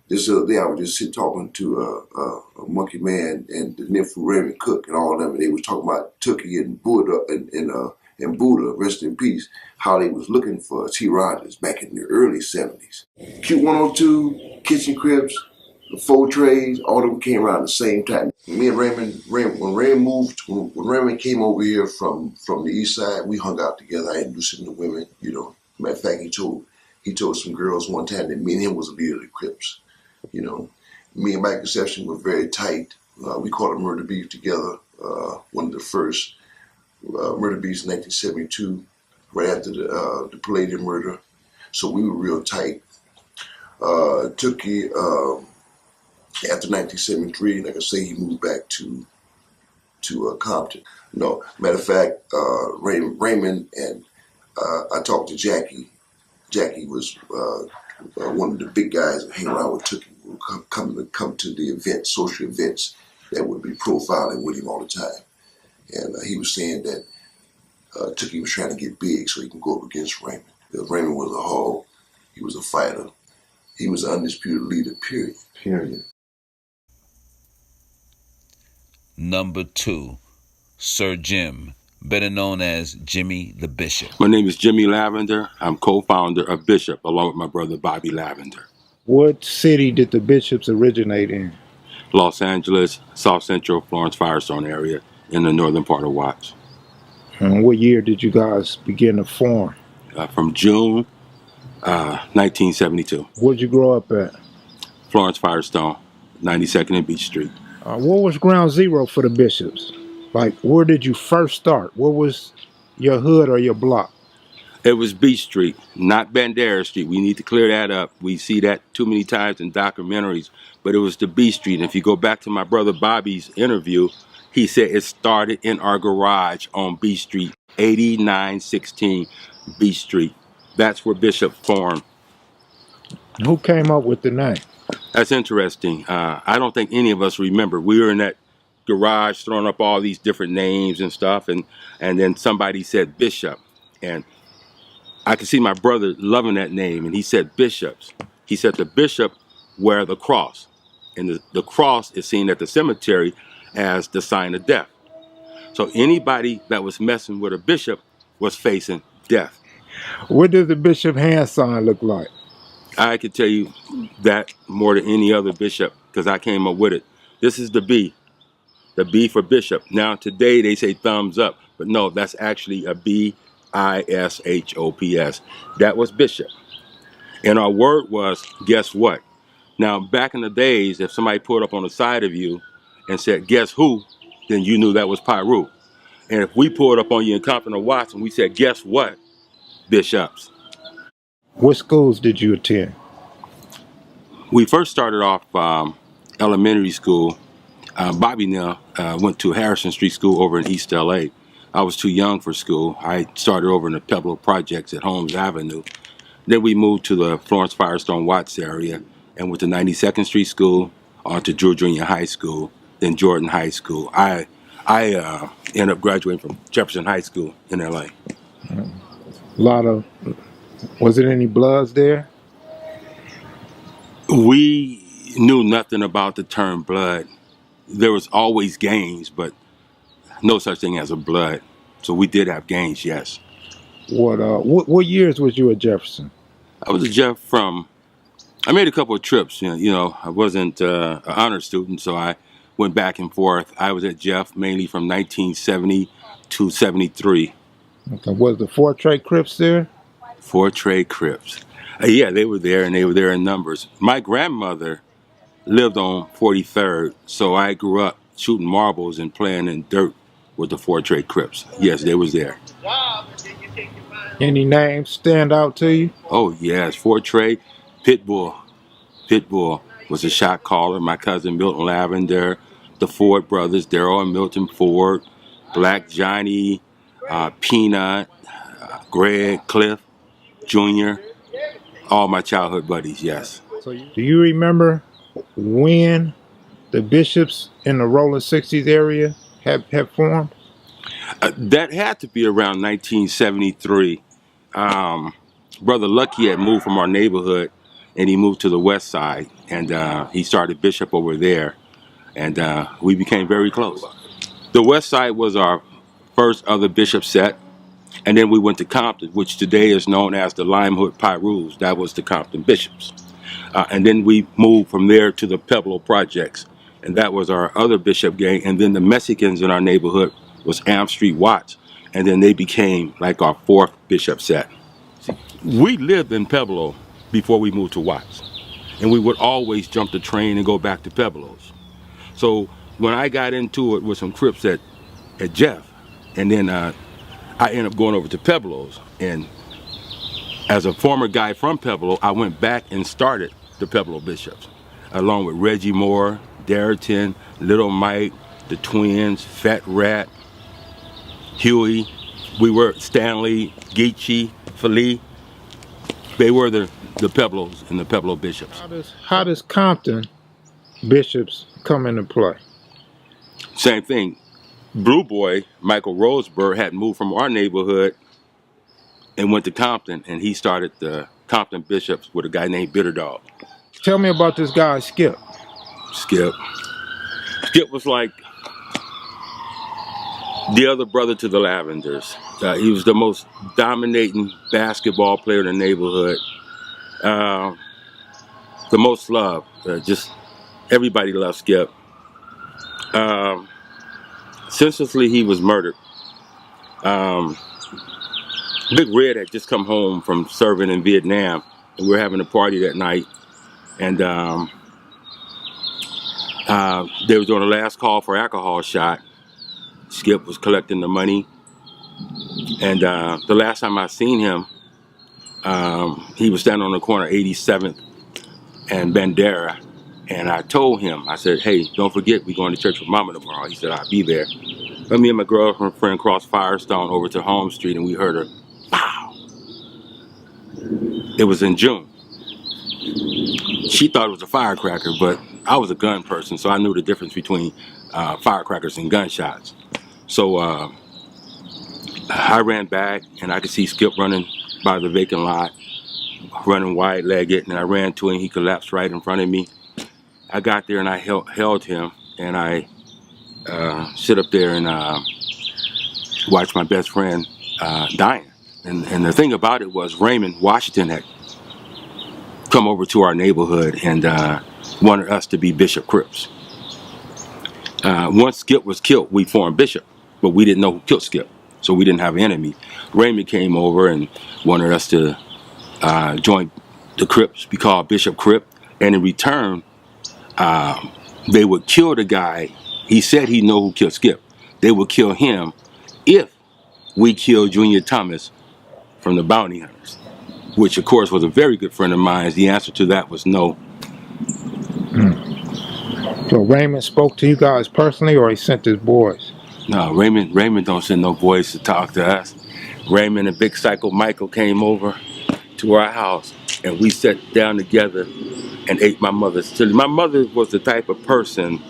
this other day I was just talking to Monkey Man and the Nymph Raymond Cook and all of them, and they was talking about Tookie and Buddha and Buddha, rest in peace, how they was looking for T. Rogers back in the early 70s. Q102, Kitchen Crips, the Four Trays, all of them came around at the same time. Me and Raymond, when Raymond came over here from the East Side, we hung out together. I introduced him to women, you know. Matter of fact, he told some girls one time that me and him was a leader of the Crips. You know, me and Mike Conception were very tight. We called it Murder Beef together. One of the first Murder Beefs in 1972, right after the Palladium murder. So we were real tight. Tookie, after 1973, like I say, he moved back to Compton. No, matter of fact, Raymond and I talked to Jackie. Jackie was one of the big guys that hang around with Tookie. Would come to the events, social events that would be profiling with him all the time. And he was saying that Tookie was trying to get big so he can go up against Raymond. Because Raymond was a hog. He was a fighter. He was an undisputed leader, period. Period. Number 2, Sir Jim, better known as Jimmy the Bishop. My name is Jimmy Lavender. I'm co-founder of Bishop, along with my brother Bobby Lavender. What city did the Bishops originate in? Los Angeles, South Central, Florence Firestone area, in the northern part of Watts. And what year did you guys begin to form? From June 1972. Where'd you grow up at? Florence Firestone, 92nd and Beach Street. What was ground zero for the Bishops? Like, where did you first start? What was your hood or your block? It was Beach Street, not Bandera Street. We need to clear that up. We see that too many times in documentaries, but it was the Beach Street. And if you go back to my brother Bobby's interview, he said it started in our garage on Beach Street, 8916 Beach Street. That's where Bishop formed. Who came up with the name? That's interesting. I don't think any of us remember. We were in that garage throwing up all these different names and stuff, and then somebody said Bishop, and I could see my brother loving that name, and he said bishops. He said the bishop wear the cross, and the cross is seen at the cemetery as the sign of death. So anybody that was messing with a bishop was facing death. What does the bishop hand sign look like? I could tell you that more than any other bishop because I came up with it. This is the B for bishop. Now today they say thumbs up, but no, that's actually a BISHOPS. That was bishop. And our word was, guess what? Now, back in the days, if somebody pulled up on the side of you and said, guess who? Then you knew that was Pyru. And if we pulled up on you in Compton or Watts and we said, guess what? Bishops. What schools did you attend? We first started off elementary school. Bobby now went to Harrison Street School over in East LA. I was too young for school. I started over in the Pueblo Projects at Holmes Avenue. Then we moved to the Florence Firestone Watts area and went to 92nd Street School, on to Drew Junior High School, then Jordan High School. I ended up graduating from Jefferson High School in LA. Was it any Bloods there? We knew nothing about the term blood. There was always gangs, but no such thing as a blood. So we did have gangs, yes. What years was you at Jefferson? I was at Jeff I made a couple of trips. You know, I wasn't an honor student, so I went back and forth. I was at Jeff mainly from 1970 to 73. Okay. Was the Fort Trey Crips there? Fort Trey Crips. Yeah, they were there, and they were there in numbers. My grandmother lived on 43rd, so I grew up shooting marbles and playing in dirt with the Fort Trey Crips. Yes, they was there. Any names stand out to you? Oh, yes. Fort Trey, Pitbull. Pitbull was a shot caller. My cousin Milton Lavender, the Ford brothers, Daryl and Milton Ford, Black Johnny, Peanut, Greg, Cliff, Jr., all my childhood buddies, yes. So do you remember when the bishops in the Rolling 60s area have formed? That had to be around 1973. Brother Lucky had moved from our neighborhood, and he moved to the west side, and he started Bishop over there, and we became very close. The west side was our first other Bishop set, and then we went to Compton, which today is known as the Limehood Pyrus. That was the Compton Bishops. And then we moved from there to the Pueblo Projects, and that was our other Bishop gang, and then the Mexicans in our neighborhood was Am Street Watts, and then they became like our fourth Bishop set. We lived in Pueblo before we moved to Watts, and we would always jump the train and go back to Pueblos. So when I got into it with some Crips at Jeff, and then I ended up going over to Pueblos, and as a former guy from Pueblo, I went back and started the Pueblo Bishops, along with Reggie Moore, Darrington, Little Mike, the Twins, Fat Rat, Huey. We were Stanley, Geechee, Philly. They were the Pueblos and the Pueblo Bishops. How does Compton Bishops come into play? Same thing. Blue Boy, Michael Roseberg, had moved from our neighborhood and went to Compton, and he started the Compton Bishops with a guy named Bitter Dog. Tell me about this guy, Skip. Skip was like the other brother to the Lavenders. He was the most dominating basketball player in the neighborhood. The most loved. Just everybody loved Skip. Senselessly, he was murdered. Big Red had just come home from serving in Vietnam, and we were having a party that night, and they was doing a last call for alcohol shot, Skip was collecting the money. And the last time I seen him, he was standing on the corner of 87th and Bandera. And I told him, I said, hey, don't forget, we're going to church with Mama tomorrow. He said, I'll be there. But me and my girlfriend crossed Firestone over to Home Street, and we heard her, pow. It was in June. She thought it was a firecracker, but I was a gun person, so I knew the difference between firecrackers and gunshots. So I ran back, and I could see Skip running by the vacant lot, running wide-legged, and I ran to him. He collapsed right in front of me. I got there, and I held him, and I sit up there and watched my best friend dying. And the thing about it was Raymond Washington had come over to our neighborhood and wanted us to be Bishop Crips. Once Skip was killed, we formed Bishop, but we didn't know who killed Skip, so we didn't have an enemy. Raymond came over and wanted us to join the Crips, be called Bishop Crip, and in return, they would kill the guy. He said he knew who killed Skip. They would kill him if we killed Junior Thomas from the Bounty Hunters, which of course was a very good friend of mine. The answer to that was no. So Raymond spoke to you guys personally, or he sent his boys? No, Raymond don't send no boys to talk to us. Raymond and Big Psycho Michael came over to our house, and we sat down together and ate my mother's chili. My mother was the type of person,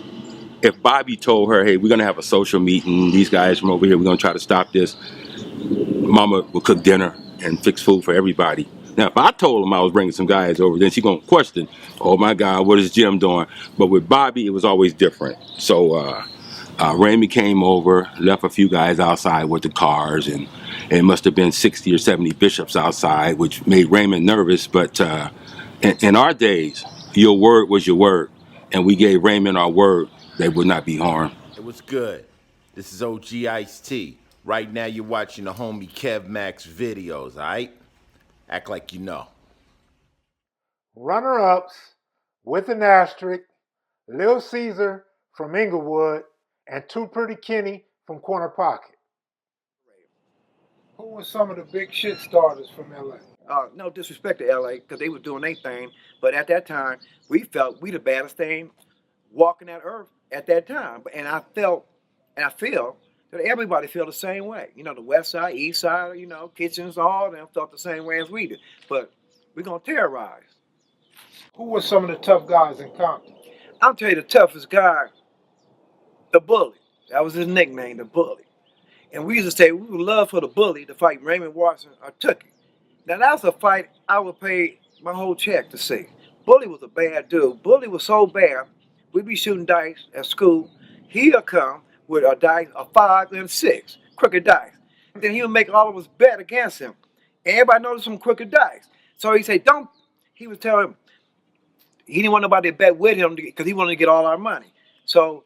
if Bobby told her, hey, we're going to have a social meeting, these guys from over here, we're going to try to stop this, Mama would cook dinner and fix food for everybody. Now, if I told him I was bringing some guys over, then she's going to question, oh my God, what is Jim doing? But with Bobby, it was always different. So Raymond came over, left a few guys outside with the cars, and it must have been 60 or 70 bishops outside, which made Raymond nervous. But in our days, your word was your word, and we gave Raymond our word that would not be harmed. It was good. This is OG Ice-T. Right now you're watching the homie Kev Max videos, alright? Act like you know. Runner-ups with an asterisk, Lil Caesar from Inglewood, and Too Pretty Kenny from Corner Pocket. Who were some of the big shit starters from LA? No disrespect to LA, because they were doing their thing, but at that time, we felt we the baddest thing walking that earth at that time. And I felt, and I feel, that everybody feel the same way. You know, the west side, east side, you know, kitchens, all of them felt the same way as we did. But we're going to terrorize. Who were some of the tough guys in Compton? I'll tell you the toughest guy, the Bully. That was his nickname, the Bully. And we used to say we would love for the Bully to fight Raymond Washington or Tookie. Now that was a fight I would pay my whole check to see. Bully was a bad dude. Bully was so bad, we'd be shooting dice at school. He'll come with a dice, a 5 and 6, crooked dice. Then he would make all of us bet against him. Everybody noticed some crooked dice. So he said, don't, he would tell him, he didn't want nobody to bet with him because he wanted to get all our money. So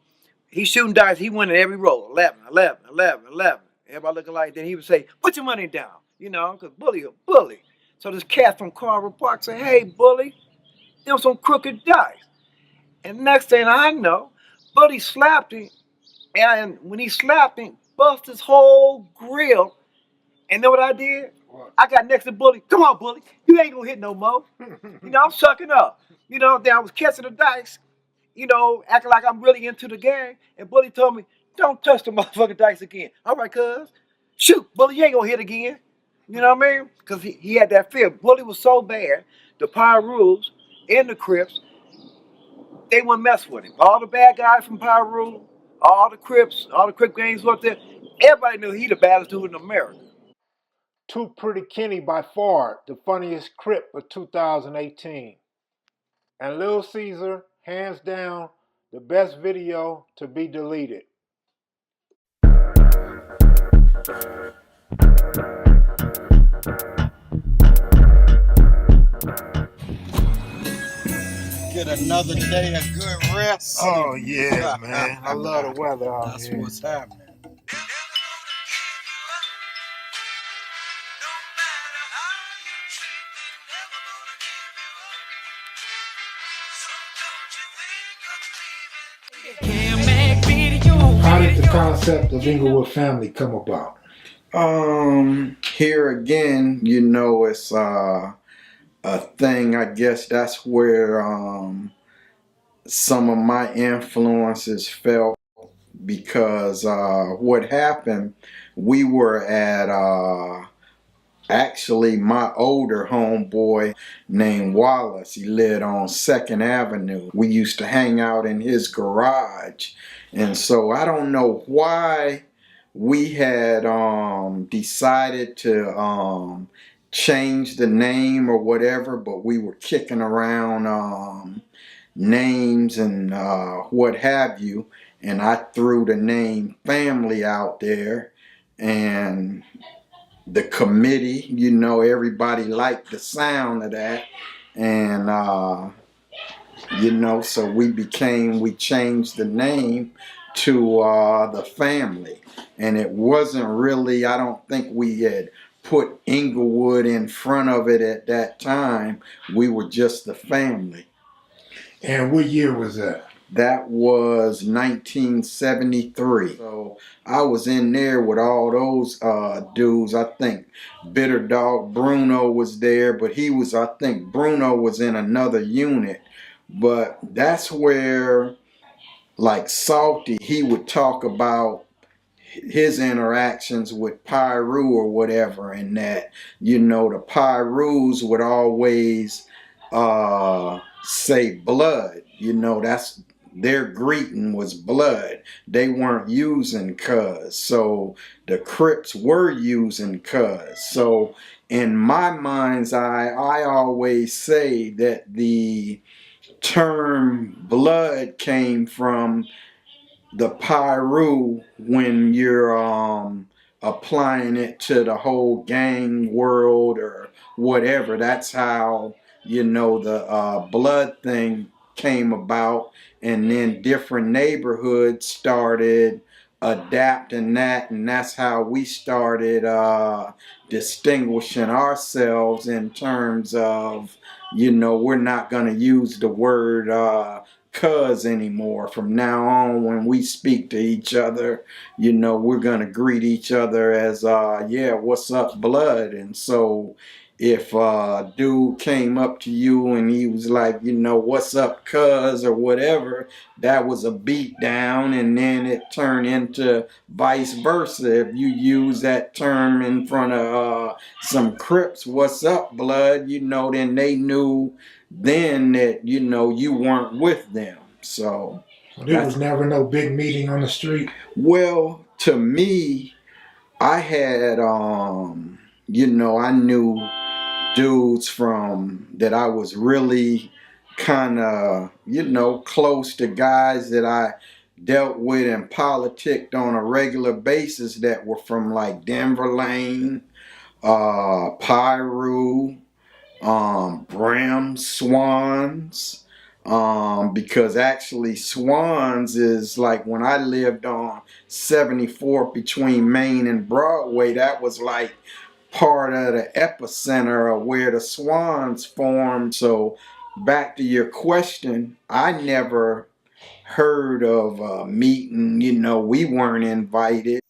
he's shooting dice, he went in every roll, 11, 11, 11, 11. Everybody looking like, then he would say, put your money down, you know, because Bully a bully. So this cat from Carver Park said, hey, Bully, them some crooked dice. And next thing I know, Bully slapped him. And when he slapped him, bust his whole grill. And know what I did? What? I got next to Bully. Come on, Bully. You ain't gonna hit no more. You know, I'm sucking up. You know, then I was catching the dice, you know, acting like I'm really into the game. And Bully told me, don't touch the motherfucking dice again. All right, cuz. Shoot, Bully, you ain't gonna hit again. You know what I mean? Because he had that fear. Bully was so bad, the Power Rules and the Crips, they wouldn't mess with him. All the bad guys from Power Rule, all the Crips, all the Crip gangs up there, everybody knew he the baddest dude in America. Too Pretty Kenny by far the funniest Crip of 2018. And Lil Caesar, hands down, the best video to be deleted. Get another day of good rest. Oh yeah, man. I love the weather out That's here. what's happening. How did the concept of Inglewood family come about? Here again, you know, it's a thing. I guess that's where some of my influences felt, because what happened, we were at actually my older homeboy named Wallace. He lived on 2nd Avenue. We used to hang out in his garage. And so I don't know why we had decided to change the name or whatever, but we were kicking around names and what have you. And I threw the name family out there, and the committee, you know, everybody liked the sound of that. And you know, so we changed the name to the family. And it wasn't really, I don't think we had put Inglewood in front of it at that time. We were just the family. And what year was that? That was 1973. So I was in there with all those dudes. I think Bitter Dog Bruno was there, but I think Bruno was in another unit. But that's where, like Salty, he would talk about his interactions with Pyru or whatever, and that, you know, the Pyrus would always say blood. You know, that's their greeting was blood. They weren't using cuz. So the Crips were using cuz. So in my mind's eye, I always say that the term blood came from the Pyru when you're applying it to the whole gang world or whatever. That's how, you know, the blood thing came about, and then different neighborhoods started adapting that, and that's how we started distinguishing ourselves in terms of, you know, we're not going to use the word cuz anymore. From now on, when we speak to each other, you know, we're going to greet each other as yeah, what's up, blood. And so if a dude came up to you and he was like, you know, what's up, cuz, or whatever, that was a beat down. And then it turned into vice versa. If you use that term in front of some Crips, what's up, blood, you know, then they knew then that, you know, you weren't with them. So there was never no big meeting on the street. Well, to me, I had you know, I knew dudes from that I was really kind of, you know, close to, guys that I dealt with and politicked on a regular basis that were from like Denver Lane, Pyru, Bram, Swans, because actually Swans is like when I lived on 74th between Main and Broadway, that was like part of the epicenter of where the Swans formed. So back to your question, I never heard of a meeting, you know, we weren't invited.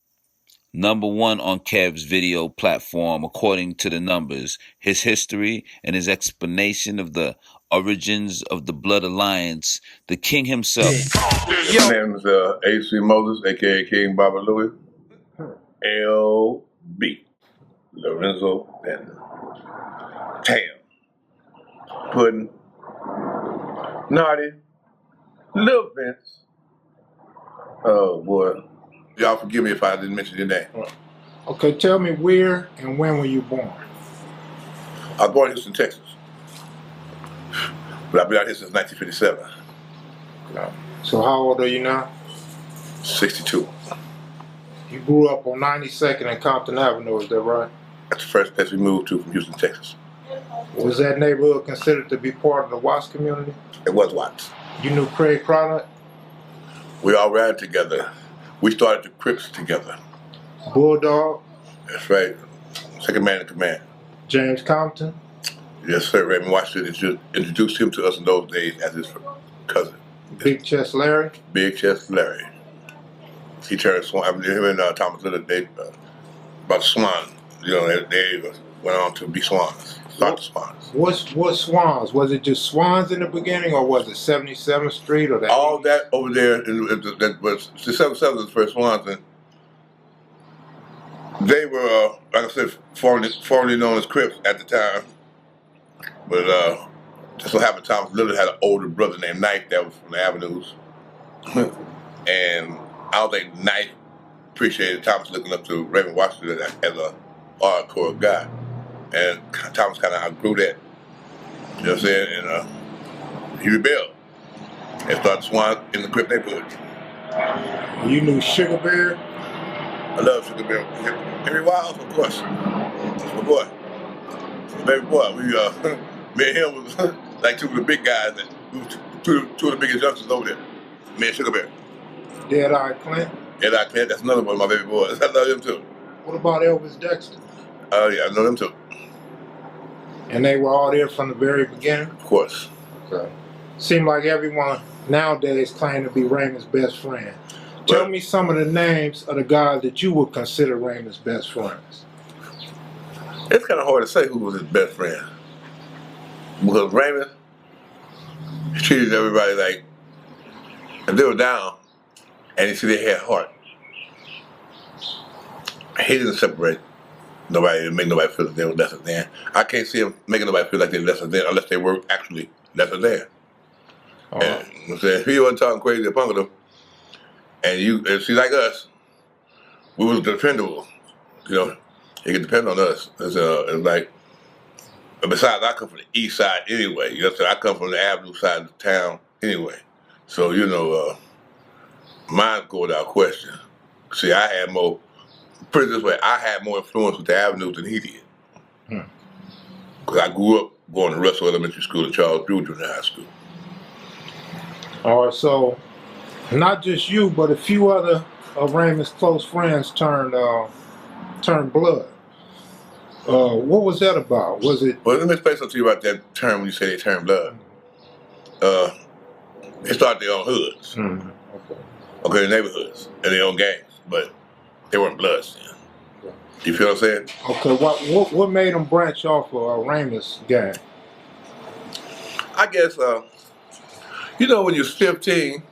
#1 on Kev's video platform according to the numbers, his history and his explanation of the origins of the Blood Alliance, the king himself. My name is A.C. Moses, a.k.a. King Baba Louie, L.B. Lorenzo Benton, Tam, Puddin', Naughty, Lil Vince. Oh boy. Y'all forgive me if I didn't mention your name. Okay, tell me where and when were you born? I was born in Houston, Texas. But I've been out here since 1957. So how old are you now? 62. You grew up on 92nd and Compton Avenue, is that right? That's the first place we moved to from Houston, Texas. Was that neighborhood considered to be part of the Watts community? It was Watts. You knew Craig Cronut? We all ran together. We started the Crips together. Bulldog? That's right. Second man in command. James Compton? Yes, sir. Raymond Washington introduced him to us in those days as his cousin. Big Chest Larry? Big Chest Larry. he turned Swan. I mean, him and Thomas Lillard, they about Swan. You know, they went on to be Swans. Start the Swans. What Swans? Was it just Swans in the beginning, or was it 77th Street or that? All that over there, that was the 77 was the first Swans, and they were, like I said, formerly known as Crips at the time. But just so happened Thomas Lillard had an older brother named Knife that was from the Avenues. And I don't think Knife appreciated Thomas looking up to Raymond Washington as a hardcore guy. And Thomas kind of outgrew that. You know what I'm saying? And he rebelled and started Swan in the Crip neighborhood. You knew Sugar Bear? I love Sugar Bear. Henry Wiles, of course. That's my boy. My baby boy. We, me and him was like two of the big guys. We were two of the biggest youngsters over there. Me and Sugar Bear. Dead-Eye Clint? Dead-Eye Clint, that's another one of my baby boys. I love him too. What about Elvis Dexter? Oh yeah, I know them too. And they were all there from the very beginning? Of course. Okay. Seemed like everyone nowadays claim to be Raymond's best friend. Tell me some of the names of the guys that you would consider Raymond's best friends. It's kind of hard to say who was his best friend. Because Raymond treated everybody like, if they were down, and you see they had heart, he didn't separate nobody and make nobody feel that they were lesser than. I can't see him making nobody feel like they're lesser than unless they were actually lesser than. And you know what I'm saying? If he wasn't talking crazy upon them, and see, like us, we was dependable. You know, he could depend on us. It's like, besides, I come from the east side anyway. You know what I'm saying? I come from the avenue side of the town anyway. So, you know, mine go without question. See, I had more, put it this way, I had more influence with the avenues than he did. Because I grew up going to Russell Elementary School and Charles Drew Junior High School. All right, so not just you, but a few other of Raymond's close friends turned blood. What was that about? Was it? Well, let me explain something to you about that term when you say they turned blood. They started their own hoods. Okay, neighborhoods and their own gangs, but they weren't bloods then. You feel what I'm saying? Okay, what made them branch off of Raymond's gang? I guess, you know, when you're 15,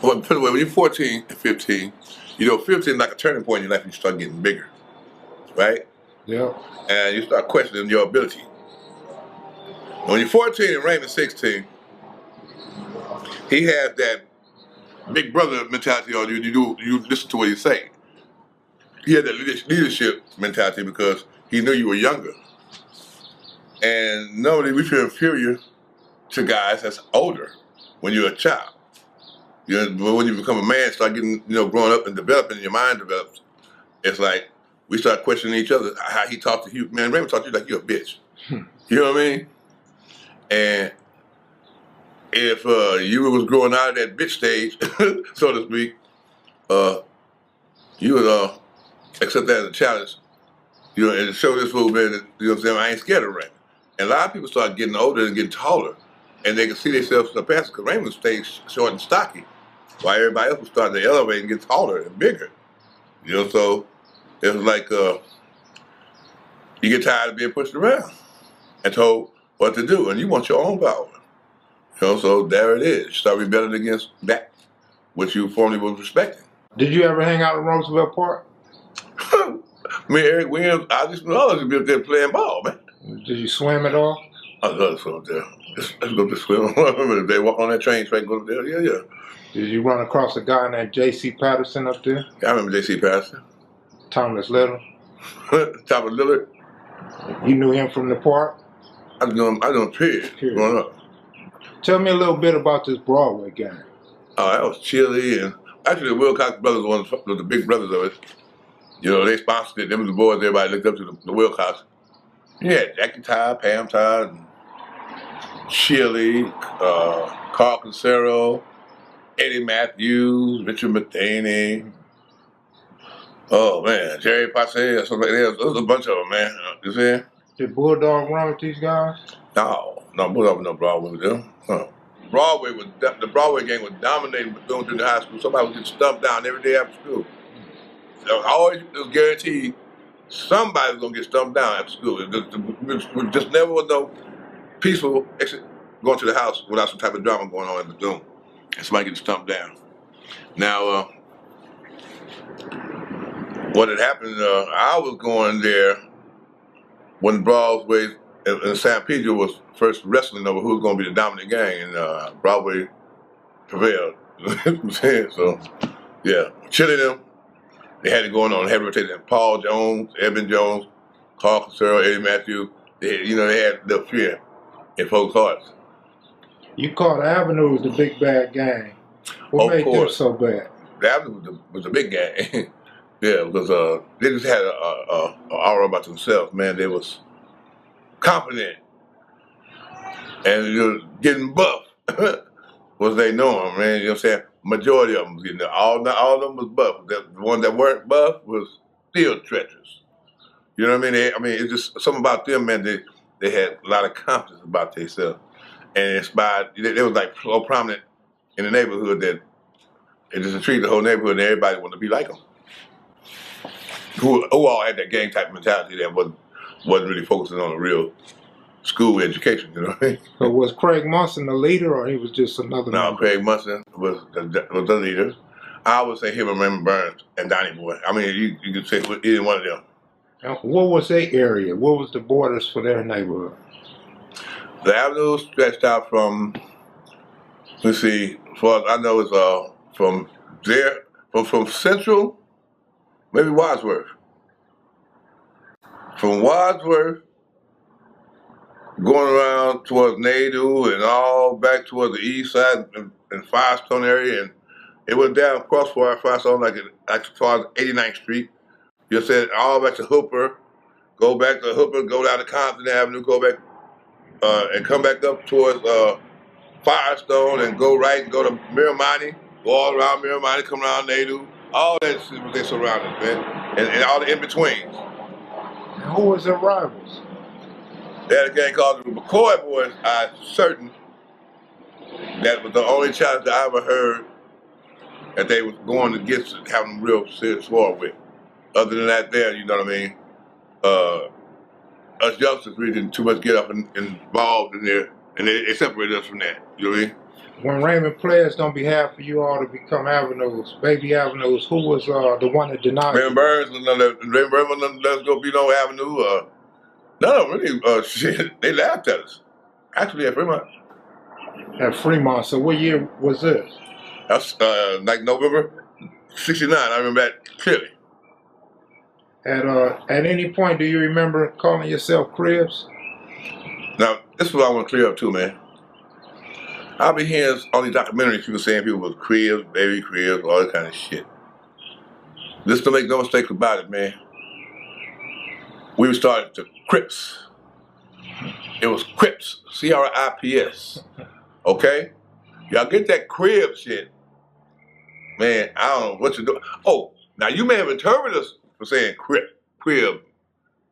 well, put it away, when you're 14 and 15, you know, 15 is like a turning point in your life and you start getting bigger, right? Yeah. And you start questioning your ability. When you're 14 and Raymond's 16, he has that big brother mentality on you. You listen to what he's saying. He had that leadership mentality because he knew you were younger. And normally we feel inferior to guys that's older when you're a child. You know, but when you become a man, start getting, you know, growing up and developing, your mind develops. It's like we start questioning each other. How he talked to you, man. Raymond talked to you like you're a bitch. You know what I mean? And if you was growing out of that bitch stage, so to speak, you would accept that as a challenge. You know, and show this fool, man, that, you know what I'm saying, I ain't scared of Raymond. And a lot of people start getting older and getting taller, and they can see themselves in the past because Raymond stayed short and stocky, while everybody else was starting to elevate and get taller and bigger. You know, so it was like you get tired of being pushed around and told what to do, and you want your own power. You know, so there it is. You start rebelling against that, which you formerly was respecting. Did you ever hang out in Roosevelt Park? Me and Eric Williams, I just always be up there playing ball, man. Did you swim at all? I love to swim up there. Let's go to swim. If they walk on that train track, go up there. Yeah. Did you run across a guy named J.C. Patterson up there? Yeah, I remember J.C. Patterson. Thomas Little. Thomas Lillard. You knew him from the park? I knew him period. Growing up. Tell me a little bit about this Broadway gang. Oh, that was Chili, and actually the Wilcox brothers were one of the big brothers of it. You know, they sponsored it. Them was the boys everybody looked up to, the Wilcox. Yeah, Jackie Todd, Pam Todd, and Chili, Carl Concero, Eddie Matthews, Richard Matheny. Oh man, Jerry Passe, something like that. There was a bunch of them, man. You see? Did Bulldog run with these guys? No, Bulldog was no problem with them. Huh. the Broadway gang was dominating Bethune Junior High School. Somebody was getting stumped down every day after school. So always it was guaranteed somebody was gonna get stumped down after school. It just never was no peaceful exit going to the house without some type of drama going on in Bethune and somebody getting stumped down. Now, what had happened, I was going there when Broadway and San Pedro was first wrestling over who was going to be the dominant gang, and Broadway prevailed. You know what I'm saying? So, yeah, chilling them. They had it going on heavy rotation. Paul Jones, Evan Jones, Carl Casero, Eddie Matthews. They had the fear in folks' hearts. You called Avenue the big bad gang. What made them so bad? The Avenue was a big gang. Yeah, because they just had an aura about themselves, man. They was confident and you're getting buff. Was they norm, man? You know what I'm saying? Majority of them was getting all of them was buff. The ones that weren't buff was still treacherous. You know what I mean? It's just something about them, man. They had a lot of confidence about themselves, and inspired. They was like so prominent in the neighborhood that it just treated the whole neighborhood, and everybody wanted to be like them. Who all had that gang type mentality that wasn't really focusing on a real school education, you know what I mean? So was Craig Munson the leader, or he was just another member? Craig Munson was the leader. I would say him and Raymond Burns and Donnie Boy. I mean, you could say either one of them. And what was their area? What was the borders for their neighborhood? The avenue stretched out from, let's see, as far as I know, it's from there, from Central, maybe Wadsworth. From Wadsworth, going around towards Nadu and all back towards the east side and Firestone area, and it went down across Firestone like as far as 89th Street. You said all back to Hooper, go back to Hooper, go down to Compton Avenue, go back and come back up towards Firestone and go right and go to Miramani, go all around Miramani, come around Nadu. All that shit was their surroundings, man, and all the in-betweens. And who was their rivals? They had a gang called the McCoy Boys. I'm certain that was the only challenge that I ever heard that they was going against having a real serious war with. Other than that, you know what I mean? Us youngsters really didn't too much get up involved in there, and they separated us from that. You know what I mean? When Raymond pledged on behalf of you all to become Avenues, baby Avenues, who was the one that denied? Raymond Burns was let's go be no Avenue. None of them really, shit, they laughed at us. Actually, at Fremont. At Fremont. So what year was this? That's like November '69. I remember that clearly. At any point, do you remember calling yourself Cribs? Now, this is what I want to clear up too, man. I'll be hearing all these documentaries, people saying people was Cribs, baby Cribs, all that kind of shit. Just to make no mistakes about it, man. We started to Crips. It was Crips, C-R-I-P-S. Okay? Y'all get that crib shit. Man, I don't know what to do. Oh, now you may have interpreted us for saying crib.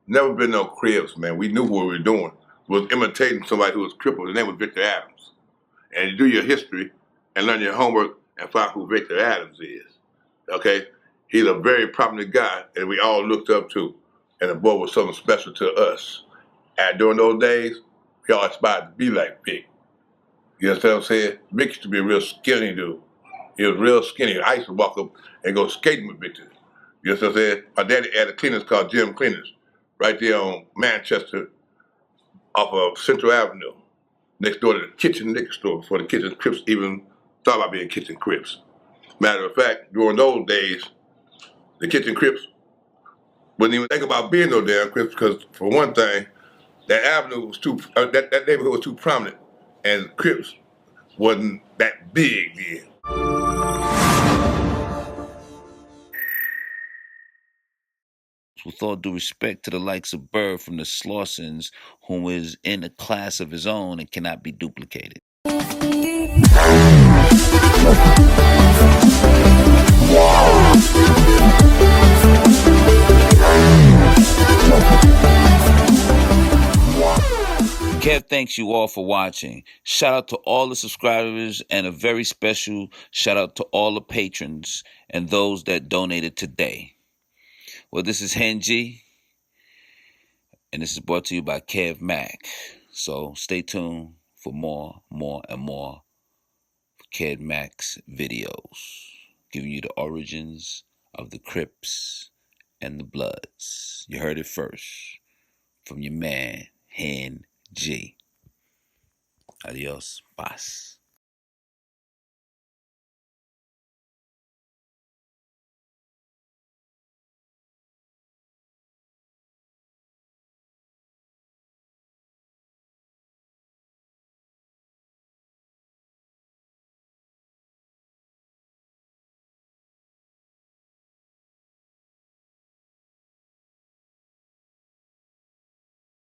Never been no cribs, man. We knew what we were doing. Was imitating somebody who was crippled. His name was Victor Adams. And you do your history and learn your homework and find who Victor Adams is. Okay? He's a very prominent guy and we all looked up to. And the boy was something special to us. And during those days, we all aspired to be like Vic. You understand what I'm saying? Vic used to be a real skinny dude. He was real skinny. I used to walk up and go skating with Victor. You understand what I'm saying? My daddy had a cleaners called Jim Cleaners, right there on Manchester, off of Central Avenue, next door to the Kitchen Liquor Store, before the Kitchen Crips even thought about being Kitchen Crips. Matter of fact, during those days, the Kitchen Crips wouldn't even think about being no damn Crips because, for one thing, that avenue was that neighborhood was too prominent, and Crips wasn't that big then. With all due respect to the likes of Bird from the Slausons, who is in a class of his own and cannot be duplicated. Kev, thank thanks you all for watching. Shout out to all the subscribers and a very special shout out to all the patrons and those that donated today. Well, this is Hen G, and this is brought to you by Kev Mac. So stay tuned for more and more Kev Mac's videos, giving you the origins of the Crips and the Bloods. You heard it first from your man, Hen G. Adios, paz.